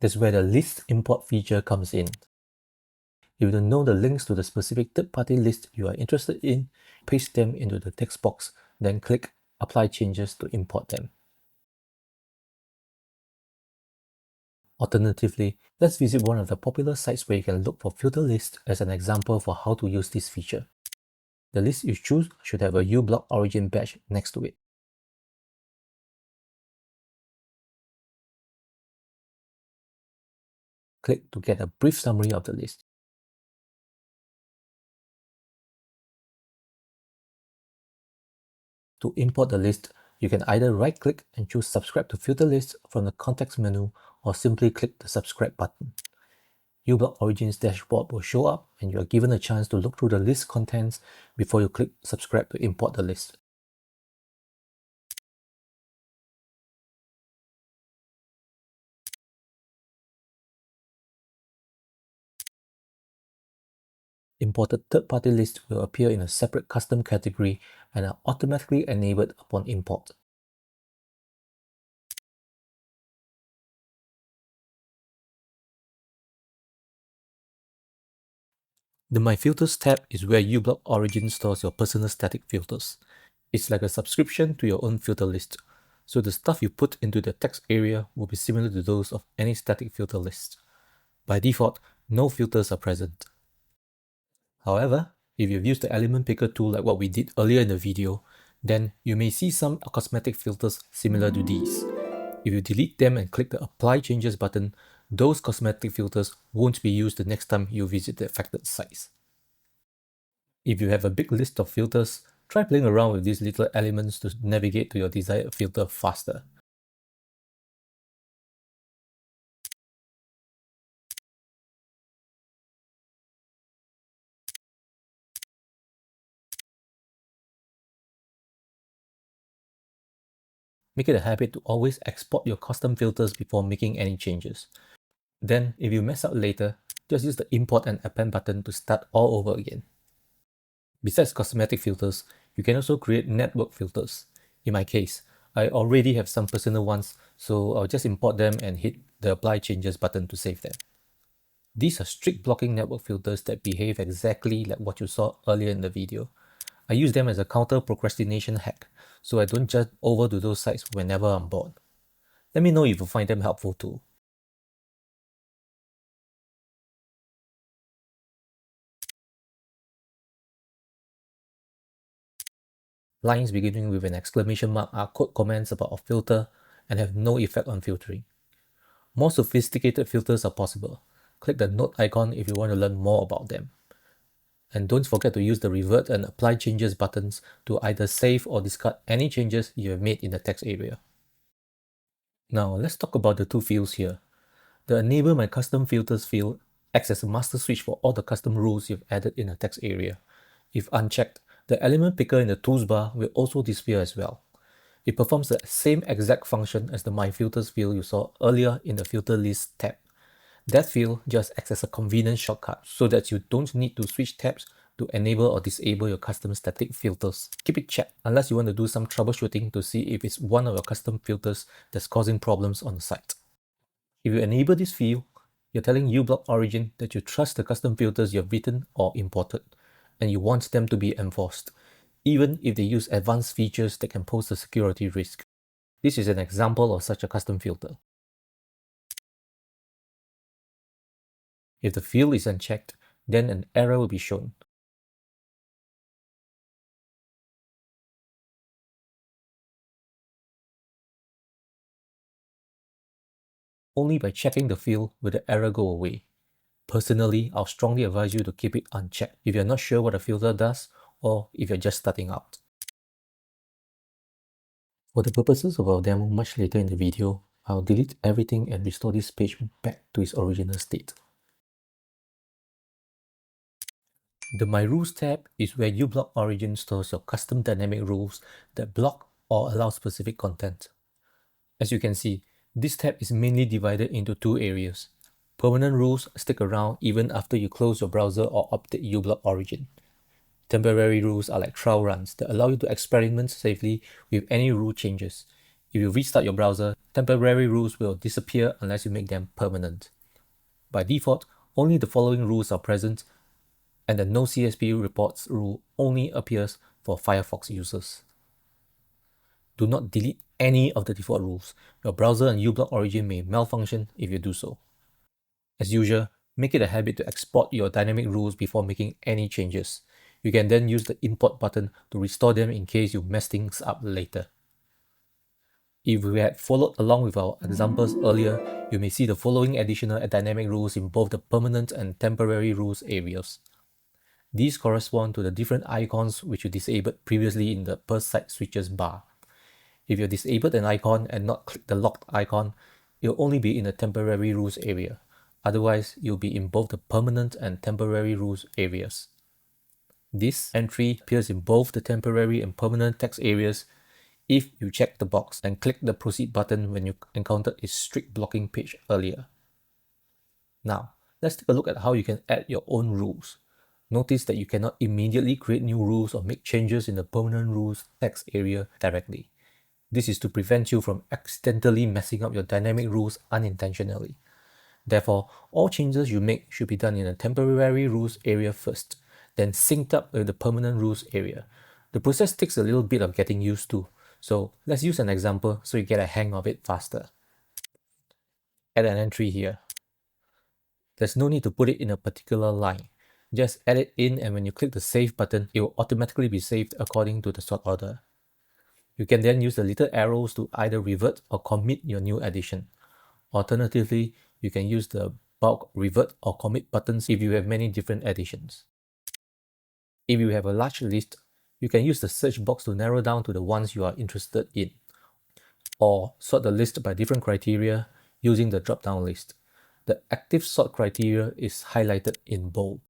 That's where the list import feature comes in. If you don't know the links to the specific third-party list you are interested in, paste them into the text box, then click Apply Changes to import them. Alternatively, let's visit one of the popular sites where you can look for filter lists as an example for how to use this feature. The list you choose should have a uBlock origin badge next to it. Click to get a brief summary of the list. To import the list, you can either right-click and choose Subscribe to Filter List from the context menu or simply click the Subscribe button. uBlock Origins dashboard will show up and you are given a chance to look through the list contents before you click Subscribe to import the list. Imported third-party lists will appear in a separate custom category and are automatically enabled upon import. The My Filters tab is where uBlock Origin stores your personal static filters. It's like a subscription to your own filter list, so the stuff you put into the text area will be similar to those of any static filter list. By default, no filters are present. However, if you've used the element picker tool like what we did earlier in the video, then you may see some cosmetic filters similar to these. If you delete them and click the Apply Changes button, those cosmetic filters won't be used the next time you visit the affected sites. If you have a big list of filters, try playing around with these little elements to navigate to your desired filter faster. Make it a habit to always export your custom filters before making any changes. Then, if you mess up later, just use the import and append button to start all over again. Besides cosmetic filters, you can also create network filters. In my case, I already have some personal ones, so I'll just import them and hit the apply changes button to save them. These are strict blocking network filters that behave exactly like what you saw earlier in the video. I use them as a counter procrastination hack, so I don't jump over to those sites whenever I'm bored. Let me know if you find them helpful too. Lines beginning with an exclamation mark are code comments about a filter and have no effect on filtering. More sophisticated filters are possible. Click the note icon if you want to learn more about them. And don't forget to use the revert and apply changes buttons to either save or discard any changes you have made in the text area. Now let's talk about the two fields here. The enable my custom filters field acts as a master switch for all the custom rules you've added in the text area. If unchecked, the element picker in the tools bar will also disappear as well. It performs the same exact function as the My Filters field you saw earlier in the Filter List tab. That field just acts as a convenient shortcut so that you don't need to switch tabs to enable or disable your custom static filters. Keep it checked unless you want to do some troubleshooting to see if it's one of your custom filters that's causing problems on the site. If you enable this field, you're telling uBlock Origin that you trust the custom filters you've written or imported, and you want them to be enforced, even if they use advanced features that can pose a security risk. This is an example of such a custom filter. If the field is unchecked, then an error will be shown. Only by checking the field will the error go away. Personally, I'll strongly advise you to keep it unchecked if you're not sure what a filter does or if you're just starting out. For the purposes of our demo much later in the video, I'll delete everything and restore this page back to its original state. The My Rules tab is where uBlock Origin stores your custom dynamic rules that block or allow specific content. As you can see, this tab is mainly divided into two areas. Permanent rules stick around even after you close your browser or update uBlock Origin. Temporary rules are like trial runs that allow you to experiment safely with any rule changes. If you restart your browser, temporary rules will disappear unless you make them permanent. By default, only the following rules are present, and the No CSP reports rule only appears for Firefox users. Do not delete any of the default rules. Your browser and uBlock Origin may malfunction if you do so. As usual, make it a habit to export your dynamic rules before making any changes. You can then use the import button to restore them in case you mess things up later. If you had followed along with our examples earlier, you may see the following additional dynamic rules in both the permanent and temporary rules areas. These correspond to the different icons which you disabled previously in the per site switches bar. If you disabled an icon and not click the locked icon, it'll only be in the temporary rules area. Otherwise, you'll be in both the permanent and temporary rules areas. This entry appears in both the temporary and permanent text areas if you check the box and click the proceed button when you encountered a strict blocking page earlier. Now, let's take a look at how you can add your own rules. Notice that you cannot immediately create new rules or make changes in the permanent rules text area directly. This is to prevent you from accidentally messing up your dynamic rules unintentionally. Therefore, all changes you make should be done in the temporary rules area first, then synced up with the permanent rules area. The process takes a little bit of getting used to, so let's use an example so you get a hang of it faster. Add an entry here. There's no need to put it in a particular line. Just add it in, and when you click the save button, it will automatically be saved according to the sort order. You can then use the little arrows to either revert or commit your new addition. Alternatively, you can use the bulk revert or commit buttons if you have many different additions. If you have a large list, you can use the search box to narrow down to the ones you are interested in, or sort the list by different criteria using the drop-down list. The active sort criteria is highlighted in bold.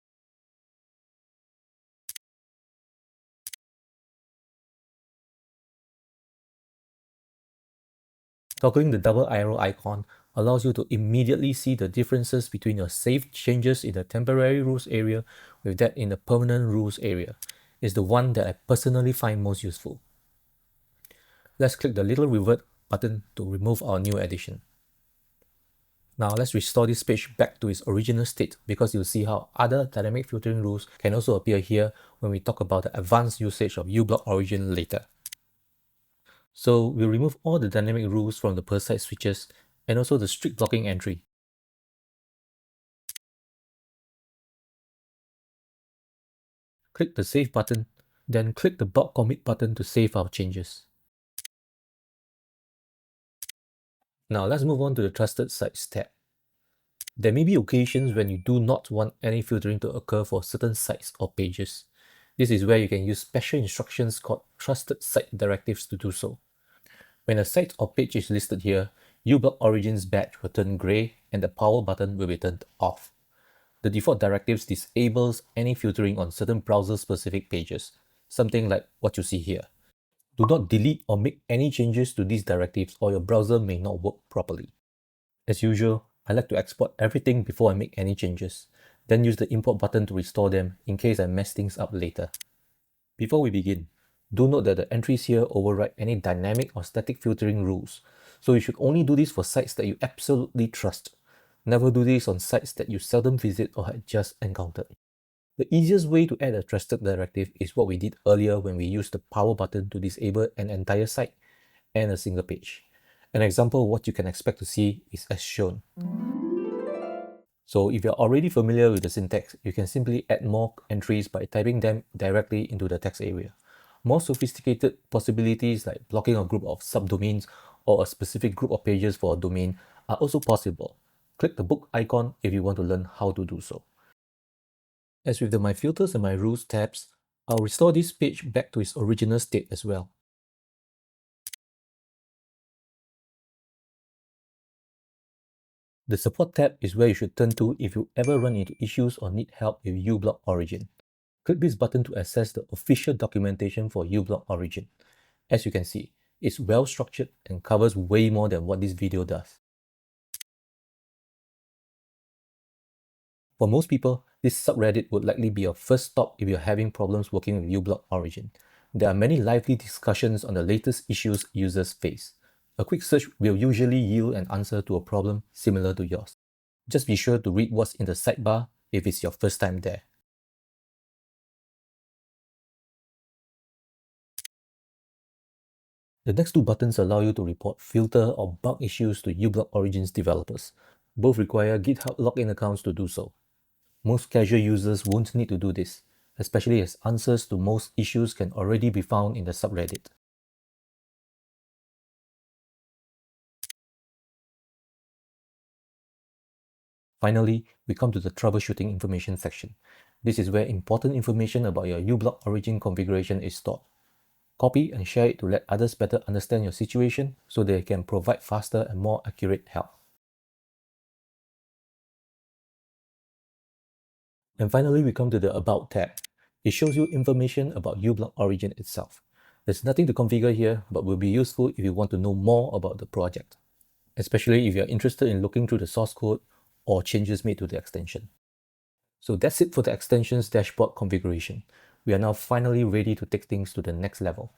Toggling the double arrow icon allows you to immediately see the differences between your saved changes in the temporary rules area with that in the permanent rules area. It's the one that I personally find most useful. Let's click the little revert button to remove our new addition. Now let's restore this page back to its original state, because you'll see how other dynamic filtering rules can also appear here when we talk about the advanced usage of uBlock origin later. So we'll remove all the dynamic rules from the per site switches and also the strict blocking entry. Click the Save button, then click the bulk commit button to save our changes. Now let's move on to the Trusted Sites tab. There may be occasions when you do not want any filtering to occur for certain sites or pages. This is where you can use special instructions called Trusted Site Directives to do so. When a site or page is listed here, uBlock Origin's badge will turn grey and the power button will be turned off. The default directives disables any filtering on certain browser-specific pages, something like what you see here. Do not delete or make any changes to these directives or your browser may not work properly. As usual, I like to export everything before I make any changes, then use the import button to restore them in case I mess things up later. Before we begin, do note that the entries here override any dynamic or static filtering rules, so you should only do this for sites that you absolutely trust. Never do this on sites that you seldom visit or had just encountered. The easiest way to add a trusted directive is what we did earlier when we used the power button to disable an entire site and a single page. An example of what you can expect to see is as shown. So if you're already familiar with the syntax, you can simply add more entries by typing them directly into the text area. More sophisticated possibilities like blocking a group of subdomains or a specific group of pages for a domain are also possible. Click the book icon if you want to learn how to do so. As with the My Filters and My Rules tabs, I'll restore this page back to its original state as well. The Support tab is where you should turn to if you ever run into issues or need help with uBlock Origin. Click this button to access the official documentation for uBlock Origin. As you can see, it's well structured and covers way more than what this video does. For most people, this subreddit would likely be your first stop if you're having problems working with uBlock Origin. There are many lively discussions on the latest issues users face. A quick search will usually yield an answer to a problem similar to yours. Just be sure to read what's in the sidebar if it's your first time there. The next two buttons allow you to report filter or bug issues to uBlock Origin's developers. Both require GitHub login accounts to do so. Most casual users won't need to do this, especially as answers to most issues can already be found in the subreddit. Finally, we come to the troubleshooting information section. This is where important information about your uBlock Origin configuration is stored. Copy and share it to let others better understand your situation so they can provide faster and more accurate help. And finally, we come to the About tab. It shows you information about uBlock Origin itself. There's nothing to configure here, but will be useful if you want to know more about the project, especially if you're interested in looking through the source code or changes made to the extension. So that's it for the extension's dashboard configuration. We are now finally ready to take things to the next level.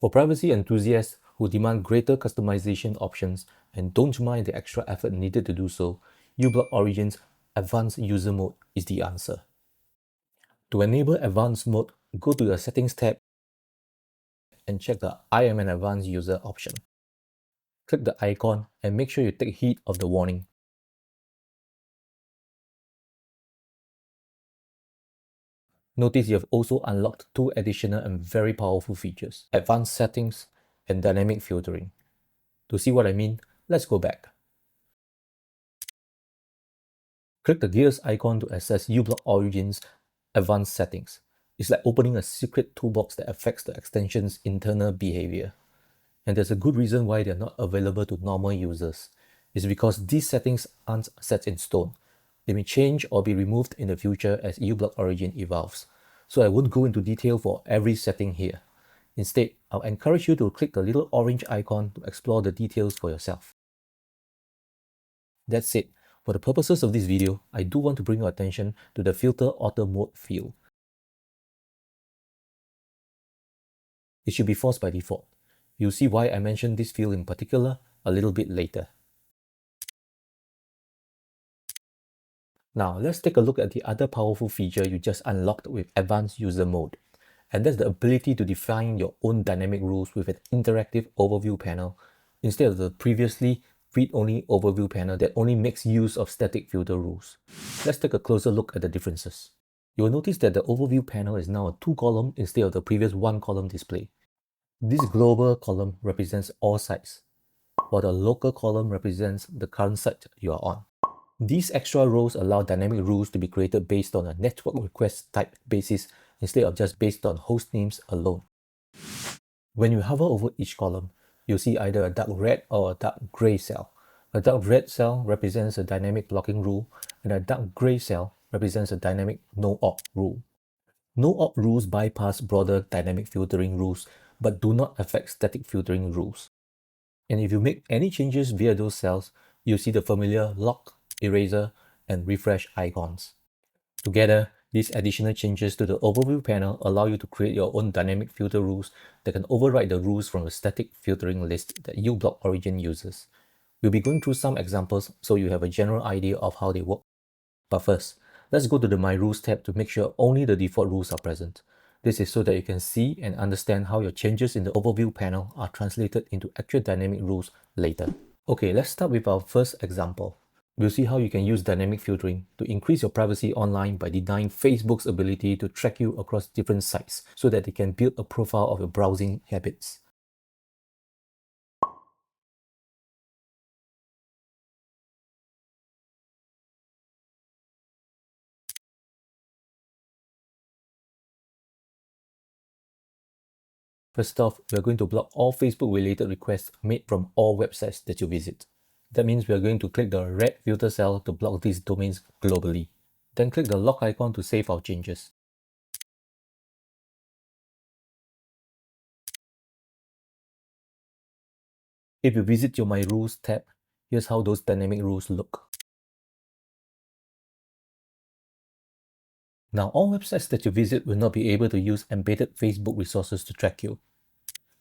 For privacy enthusiasts who demand greater customization options and don't mind the extra effort needed to do so, uBlock Origin's Advanced User Mode is the answer. To enable Advanced Mode, go to the Settings tab and check the I am an advanced user option. Click the icon and make sure you take heed of the warning. Notice you have also unlocked two additional and very powerful features: Advanced Settings and Dynamic Filtering. To see what I mean, let's go back. Click the gears icon to access uBlock Origin's Advanced Settings. It's like opening a secret toolbox that affects the extension's internal behavior. And there's a good reason why they're not available to normal users. It's because these settings aren't set in stone. They may change or be removed in the future as uBlock Origin evolves. So I won't go into detail for every setting here. Instead, I'll encourage you to click the little orange icon to explore the details for yourself. That's it. For the purposes of this video, I do want to bring your attention to the Filter Auto Mode field. It should be false by default. You'll see why I mentioned this field in particular a little bit later. Now, let's take a look at the other powerful feature you just unlocked with Advanced User Mode. And that's the ability to define your own dynamic rules with an interactive overview panel instead of the previously read-only overview panel that only makes use of static filter rules. Let's take a closer look at the differences. You'll notice that the overview panel is now a 2-column instead of the previous 1-column display. This global column represents all sites, while the local column represents the current site you are on. These extra rows allow dynamic rules to be created based on a network request type basis instead of just based on host names alone. When you hover over each column, you'll see either a dark red or a dark gray cell. A dark red cell represents a dynamic blocking rule, and a dark gray cell represents a dynamic no-op rule. No-op rules bypass broader dynamic filtering rules, but do not affect static filtering rules. And if you make any changes via those cells, you'll see the familiar lock, eraser, and refresh icons. Together, these additional changes to the overview panel allow you to create your own dynamic filter rules that can override the rules from the static filtering list that uBlock Origin uses. We'll be going through some examples so you have a general idea of how they work. But first, let's go to the My Rules tab to make sure only the default rules are present. This is so that you can see and understand how your changes in the overview panel are translated into actual dynamic rules later. Okay, let's start with our first example. We'll see how you can use dynamic filtering to increase your privacy online by denying Facebook's ability to track you across different sites so that they can build a profile of your browsing habits. First off, we're going to block all Facebook-related requests made from all websites that you visit. That means we're going to click the red filter cell to block these domains globally. Then click the lock icon to save our changes. If you visit your My Rules tab, here's how those dynamic rules look. Now, all websites that you visit will not be able to use embedded Facebook resources to track you.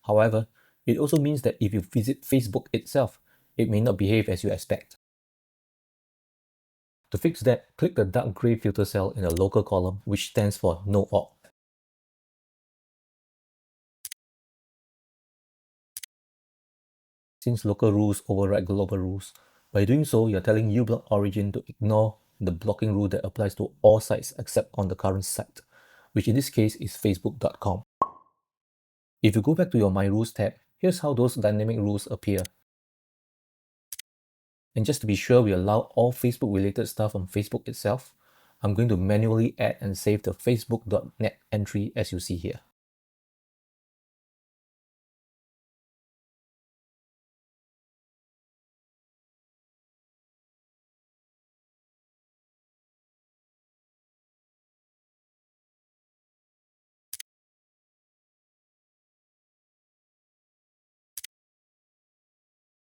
However, it also means that if you visit Facebook itself, it may not behave as you expect. To fix that, click the dark gray filter cell in the local column, which stands for No Op. Since local rules override global rules, by doing so, you're telling uBlock Origin to ignore the blocking rule that applies to all sites except on the current site, which in this case is facebook.com. If you go back to your My Rules tab, here's how those dynamic rules appear. And just to be sure we allow all Facebook related stuff on Facebook itself, I'm going to manually add and save the facebook.net entry as you see here.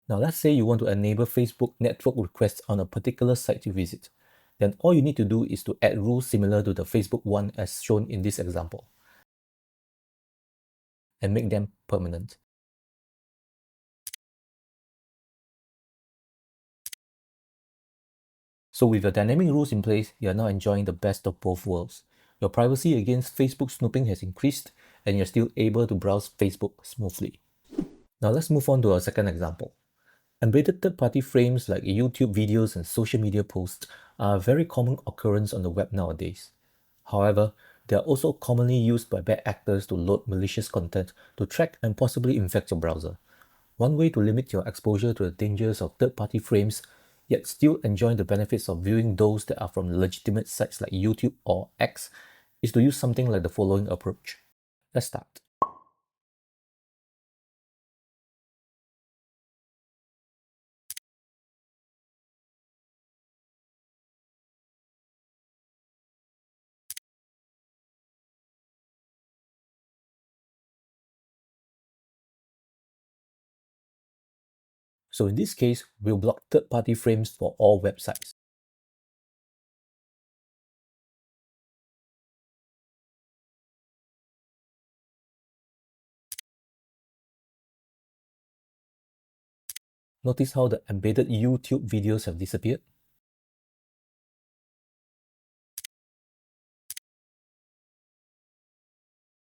Now let's say you want to enable Facebook network requests on a particular site you visit. Then all you need to do is to add rules similar to the Facebook one as shown in this example and make them permanent. So with your dynamic rules in place, you are now enjoying the best of both worlds. Your privacy against Facebook snooping has increased and you're still able to browse Facebook smoothly. Now let's move on to our second example. Embedded third-party frames like YouTube videos and social media posts are a very common occurrence on the web nowadays. However, they are also commonly used by bad actors to load malicious content to track and possibly infect your browser. One way to limit your exposure to the dangers of third-party frames, yet still enjoy the benefits of viewing those that are from legitimate sites like YouTube or X, is to use something like the following approach. Let's start. So in this case, we'll block third-party frames for all websites. Notice how the embedded YouTube videos have disappeared?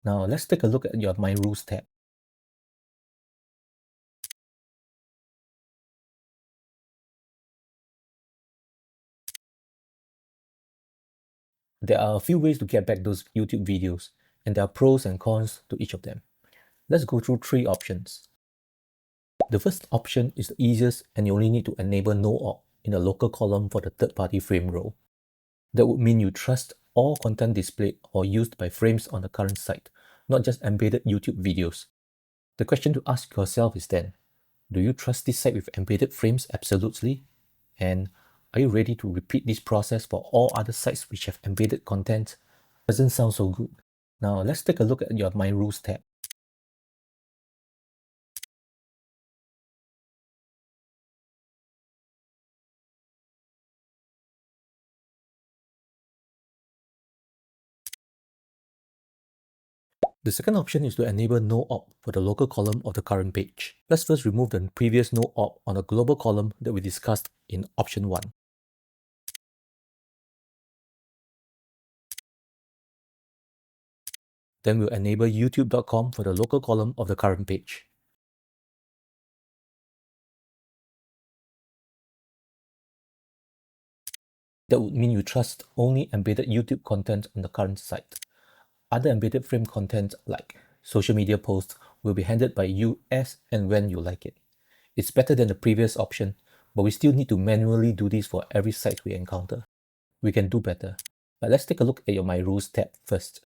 Now let's take a look at your My Rules tab. There are a few ways to get back those YouTube videos, and there are pros and cons to each of them. Let's go through 3 options. The first option is the easiest, and you only need to enable no op in the local column for the third-party frame role. That would mean you trust all content displayed or used by frames on the current site, not just embedded YouTube videos. The question to ask yourself is then, do you trust this site with embedded frames absolutely? And are you ready to repeat this process for all other sites which have embedded content? Doesn't sound so good. Now let's take a look at your My Rules tab. The second option is to enable no op for the local column of the current page. Let's first remove the previous no op on the global column that we discussed in option 1. Then we'll enable youtube.com for the local column of the current page. That would mean you trust only embedded YouTube content on the current site. Other embedded frame content like social media posts will be handled by you as and when you like it. It's better than the previous option, but we still need to manually do this for every site we encounter. We can do better, but let's take a look at your My Rules tab first.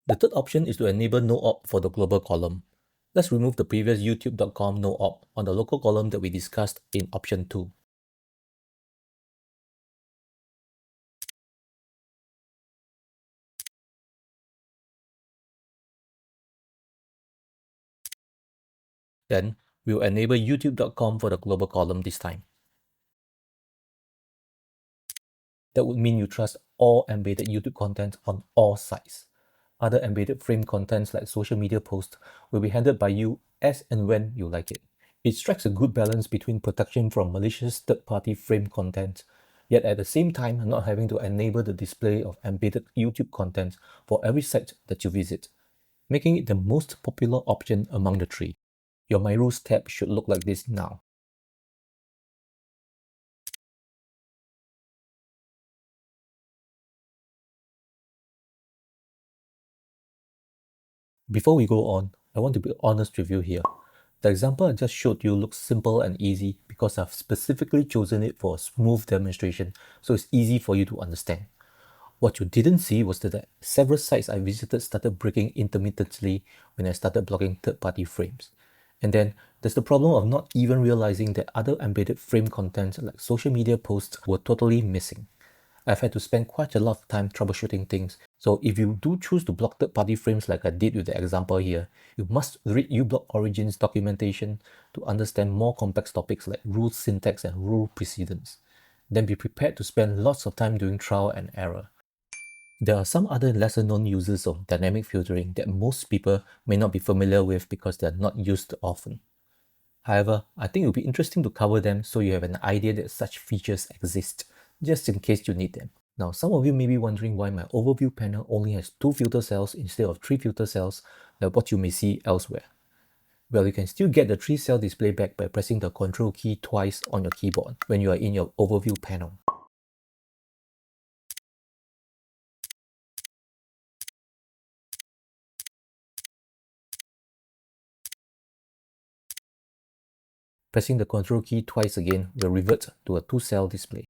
The third option is to enable no op for the global column. Let's remove the previous youtube.com no op on the local column that we discussed in option 2. Then we'll enable youtube.com for the global column this time. That would mean you trust all embedded YouTube content on all sites. Other embedded frame contents like social media posts will be handled by you as and when you like it. It strikes a good balance between protection from malicious third-party frame content, yet at the same time not having to enable the display of embedded YouTube content for every site that you visit, making it the most popular option among the 3. Your My Rules tab should look like this now. Before we go on, I want to be honest with you here. The example I just showed you looks simple and easy because I've specifically chosen it for a smooth demonstration, so it's easy for you to understand. What you didn't see was that several sites I visited started breaking intermittently when I started blocking third-party frames. And then there's the problem of not even realizing that other embedded frame content like social media posts were totally missing. I've had to spend quite a lot of time troubleshooting things. So if you do choose to block third-party frames like I did with the example here, you must read uBlock Origins documentation to understand more complex topics like rule syntax and rule precedence. Then be prepared to spend lots of time doing trial and error. There are some other lesser known uses of dynamic filtering that most people may not be familiar with because they are not used often. However, I think it would be interesting to cover them so you have an idea that such features exist, just in case you need them. Now, some of you may be wondering why my overview panel only has 2 filter cells instead of 3 filter cells like what you may see elsewhere. Well, you can still get the 3-cell display back by pressing the Ctrl key twice on your keyboard when you are in your overview panel. Pressing the Ctrl key twice again will revert to a 2-cell display.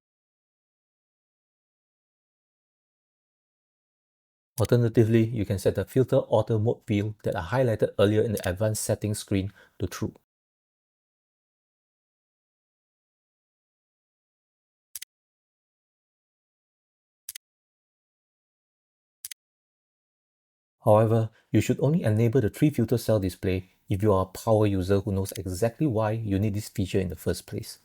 Alternatively, you can set the Filter Auto Mode field that I highlighted earlier in the Advanced Settings screen to True. However, you should only enable the 3 filter cell display if you are a power user who knows exactly why you need this feature in the first place.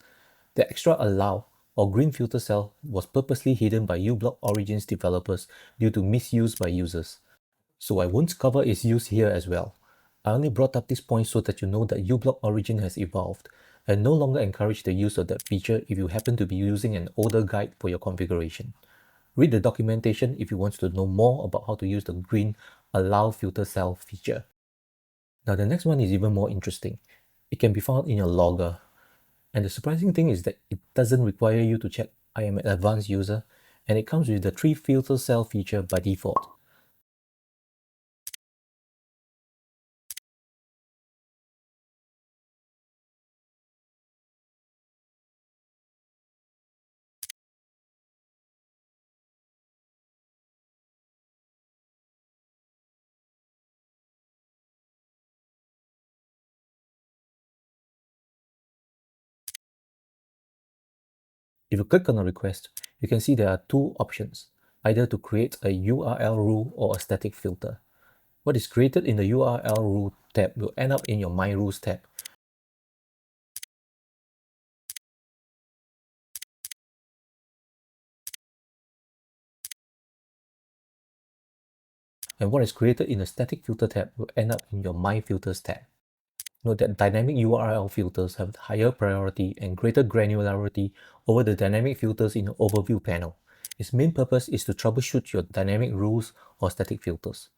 The extra allow or green filter cell was purposely hidden by uBlock Origins developers due to misuse by users. So I won't cover its use here as well. I only brought up this point so that you know that uBlock Origin has evolved and no longer encourage the use of that feature if you happen to be using an older guide for your configuration. Read the documentation if you want to know more about how to use the green allow filter cell feature. Now the next one is even more interesting. It can be found in your logger. And the surprising thing is that it doesn't require you to check I am an advanced user, and it comes with the 3 filter cell feature by default. If you click on a request, you can see there are 2 options, either to create a URL rule or a static filter. What is created in the URL rule tab will end up in your My Rules tab. And what is created in the static filter tab will end up in your My Filters tab. Note that dynamic URL filters have higher priority and greater granularity over the dynamic filters in the overview panel. Its main purpose is to troubleshoot your dynamic rules or static filters.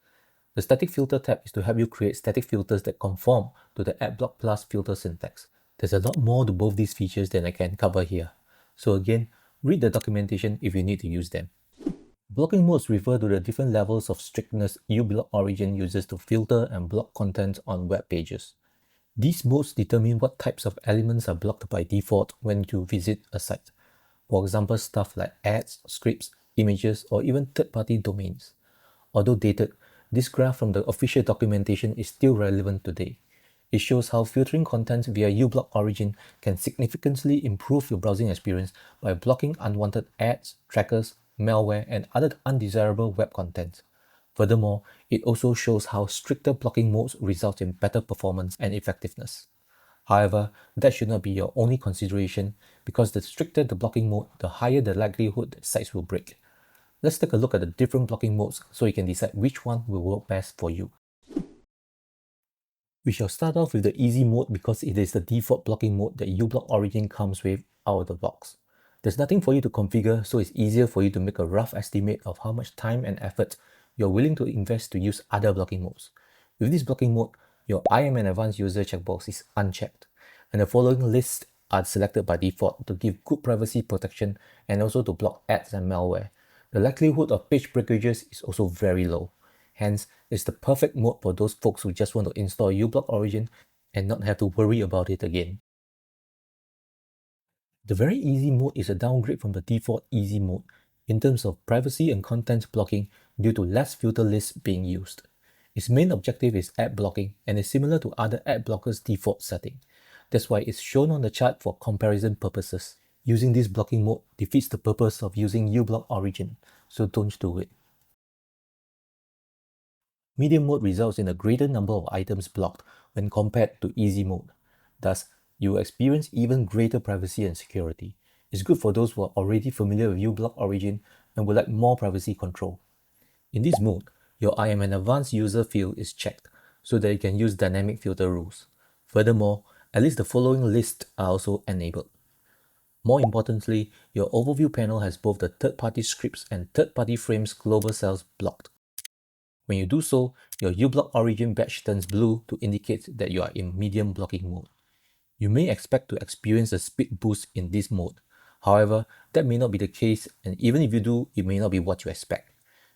The static filter tab is to help you create static filters that conform to the AdBlock Plus filter syntax. There's a lot more to both these features than I can cover here. So again, read the documentation if you need to use them. Blocking modes refer to the different levels of strictness uBlock Origin uses to filter and block content on web pages. These modes determine what types of elements are blocked by default when you visit a site. For example, stuff like ads, scripts, images, or even third-party domains. Although dated, this graph from the official documentation is still relevant today. It shows how filtering content via uBlock Origin can significantly improve your browsing experience by blocking unwanted ads, trackers, malware, and other undesirable web content. Furthermore, it also shows how stricter blocking modes result in better performance and effectiveness. However, that should not be your only consideration because the stricter the blocking mode, the higher the likelihood that sites will break. Let's take a look at the different blocking modes so you can decide which one will work best for you. We shall start off with the easy mode because it is the default blocking mode that uBlock Origin comes with out of the box. There's nothing for you to configure, so it's easier for you to make a rough estimate of how much time and effort you're willing to invest to use other blocking modes. With this blocking mode, your I am an advanced user checkbox is unchecked, and the following lists are selected by default to give good privacy protection and also to block ads and malware. The likelihood of page breakages is also very low. Hence, it's the perfect mode for those folks who just want to install uBlock Origin and not have to worry about it again. The very easy mode is a downgrade from the default easy mode in terms of privacy and content blocking due to less filter lists being used. Its main objective is ad blocking and is similar to other ad blockers' default setting. That's why it's shown on the chart for comparison purposes. Using this blocking mode defeats the purpose of using uBlock Origin, so don't do it. Medium mode results in a greater number of items blocked when compared to easy mode. Thus, you will experience even greater privacy and security. It's good for those who are already familiar with uBlock Origin and would like more privacy control. In this mode, your I am an advanced user field is checked so that you can use dynamic filter rules. Furthermore, at least the following lists are also enabled. More importantly, your overview panel has both the third-party scripts and third-party frames global cells blocked. When you do so, your uBlock Origin badge turns blue to indicate that you are in medium blocking mode. You may expect to experience a speed boost in this mode. However, that may not be the case, and even if you do, it may not be what you expect.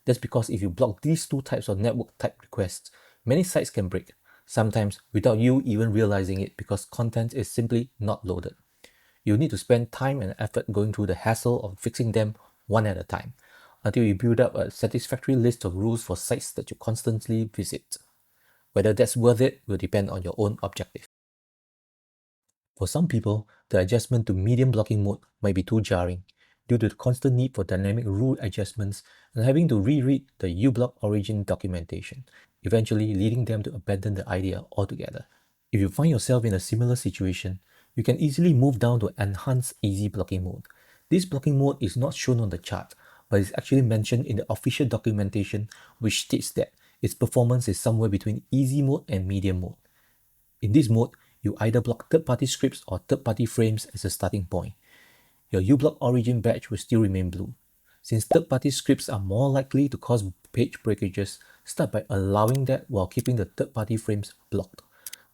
That's because if you block these 2 types of network type requests, many sites can break, sometimes without you even realizing it because content is simply not loaded. You need to spend time and effort going through the hassle of fixing them one at a time, until you build up a satisfactory list of rules for sites that you constantly visit. Whether that's worth it will depend on your own objective. For some people, the adjustment to medium blocking mode might be too jarring. due to the constant need for dynamic rule adjustments and having to reread the uBlock origin documentation, eventually leading them to abandon the idea altogether. If you find yourself in a similar situation, you can easily move down to Enhanced Easy Blocking Mode. This blocking mode is not shown on the chart, but is actually mentioned in the official documentation, which states that its performance is somewhere between easy mode and medium mode. In this mode, you either block third-party scripts or third-party frames as a starting point. Your uBlock origin badge will still remain blue. Since third-party scripts are more likely to cause page breakages, start by allowing that while keeping the third-party frames blocked.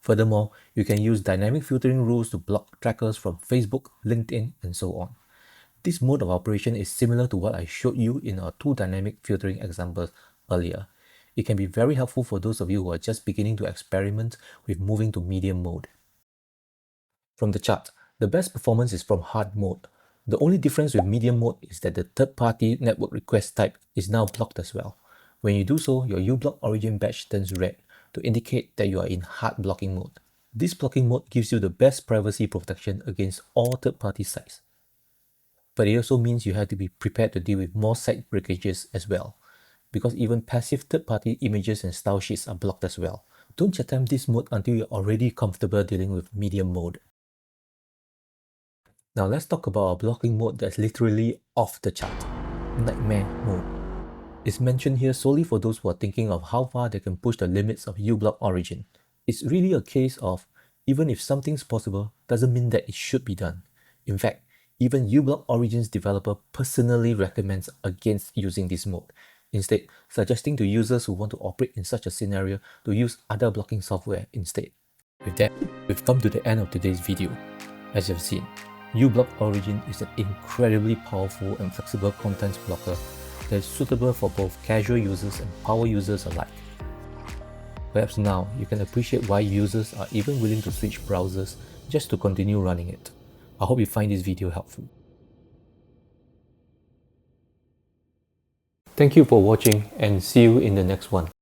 Furthermore, you can use dynamic filtering rules to block trackers from Facebook, LinkedIn, and so on. This mode of operation is similar to what I showed you in our two dynamic filtering examples earlier. It can be very helpful for those of you who are just beginning to experiment with moving to medium mode. From the chart, the best performance is from hard mode. The only difference with medium mode is that the third-party network request type is now blocked as well. When you do so, your uBlock origin badge turns red to indicate that you are in hard blocking mode. This blocking mode gives you the best privacy protection against all third-party sites. But it also means you have to be prepared to deal with more site breakages as well, because even passive third-party images and style sheets are blocked as well. Don't attempt this mode until you're already comfortable dealing with medium mode. Now let's talk about a blocking mode that's literally off the chart, Nightmare mode. It's mentioned here solely for those who are thinking of how far they can push the limits of uBlock origin. It's really a case of, even if something's possible, doesn't mean that it should be done. In fact, even uBlock Origin's developer personally recommends against using this mode, instead suggesting to users who want to operate in such a scenario to use other blocking software instead. With that, we've come to the end of today's video. As you've seen, uBlock Origin is an incredibly powerful and flexible contents blocker that is suitable for both casual users and power users alike. Perhaps now you can appreciate why users are even willing to switch browsers just to continue running it. I hope you find this video helpful. Thank you for watching and see you in the next one.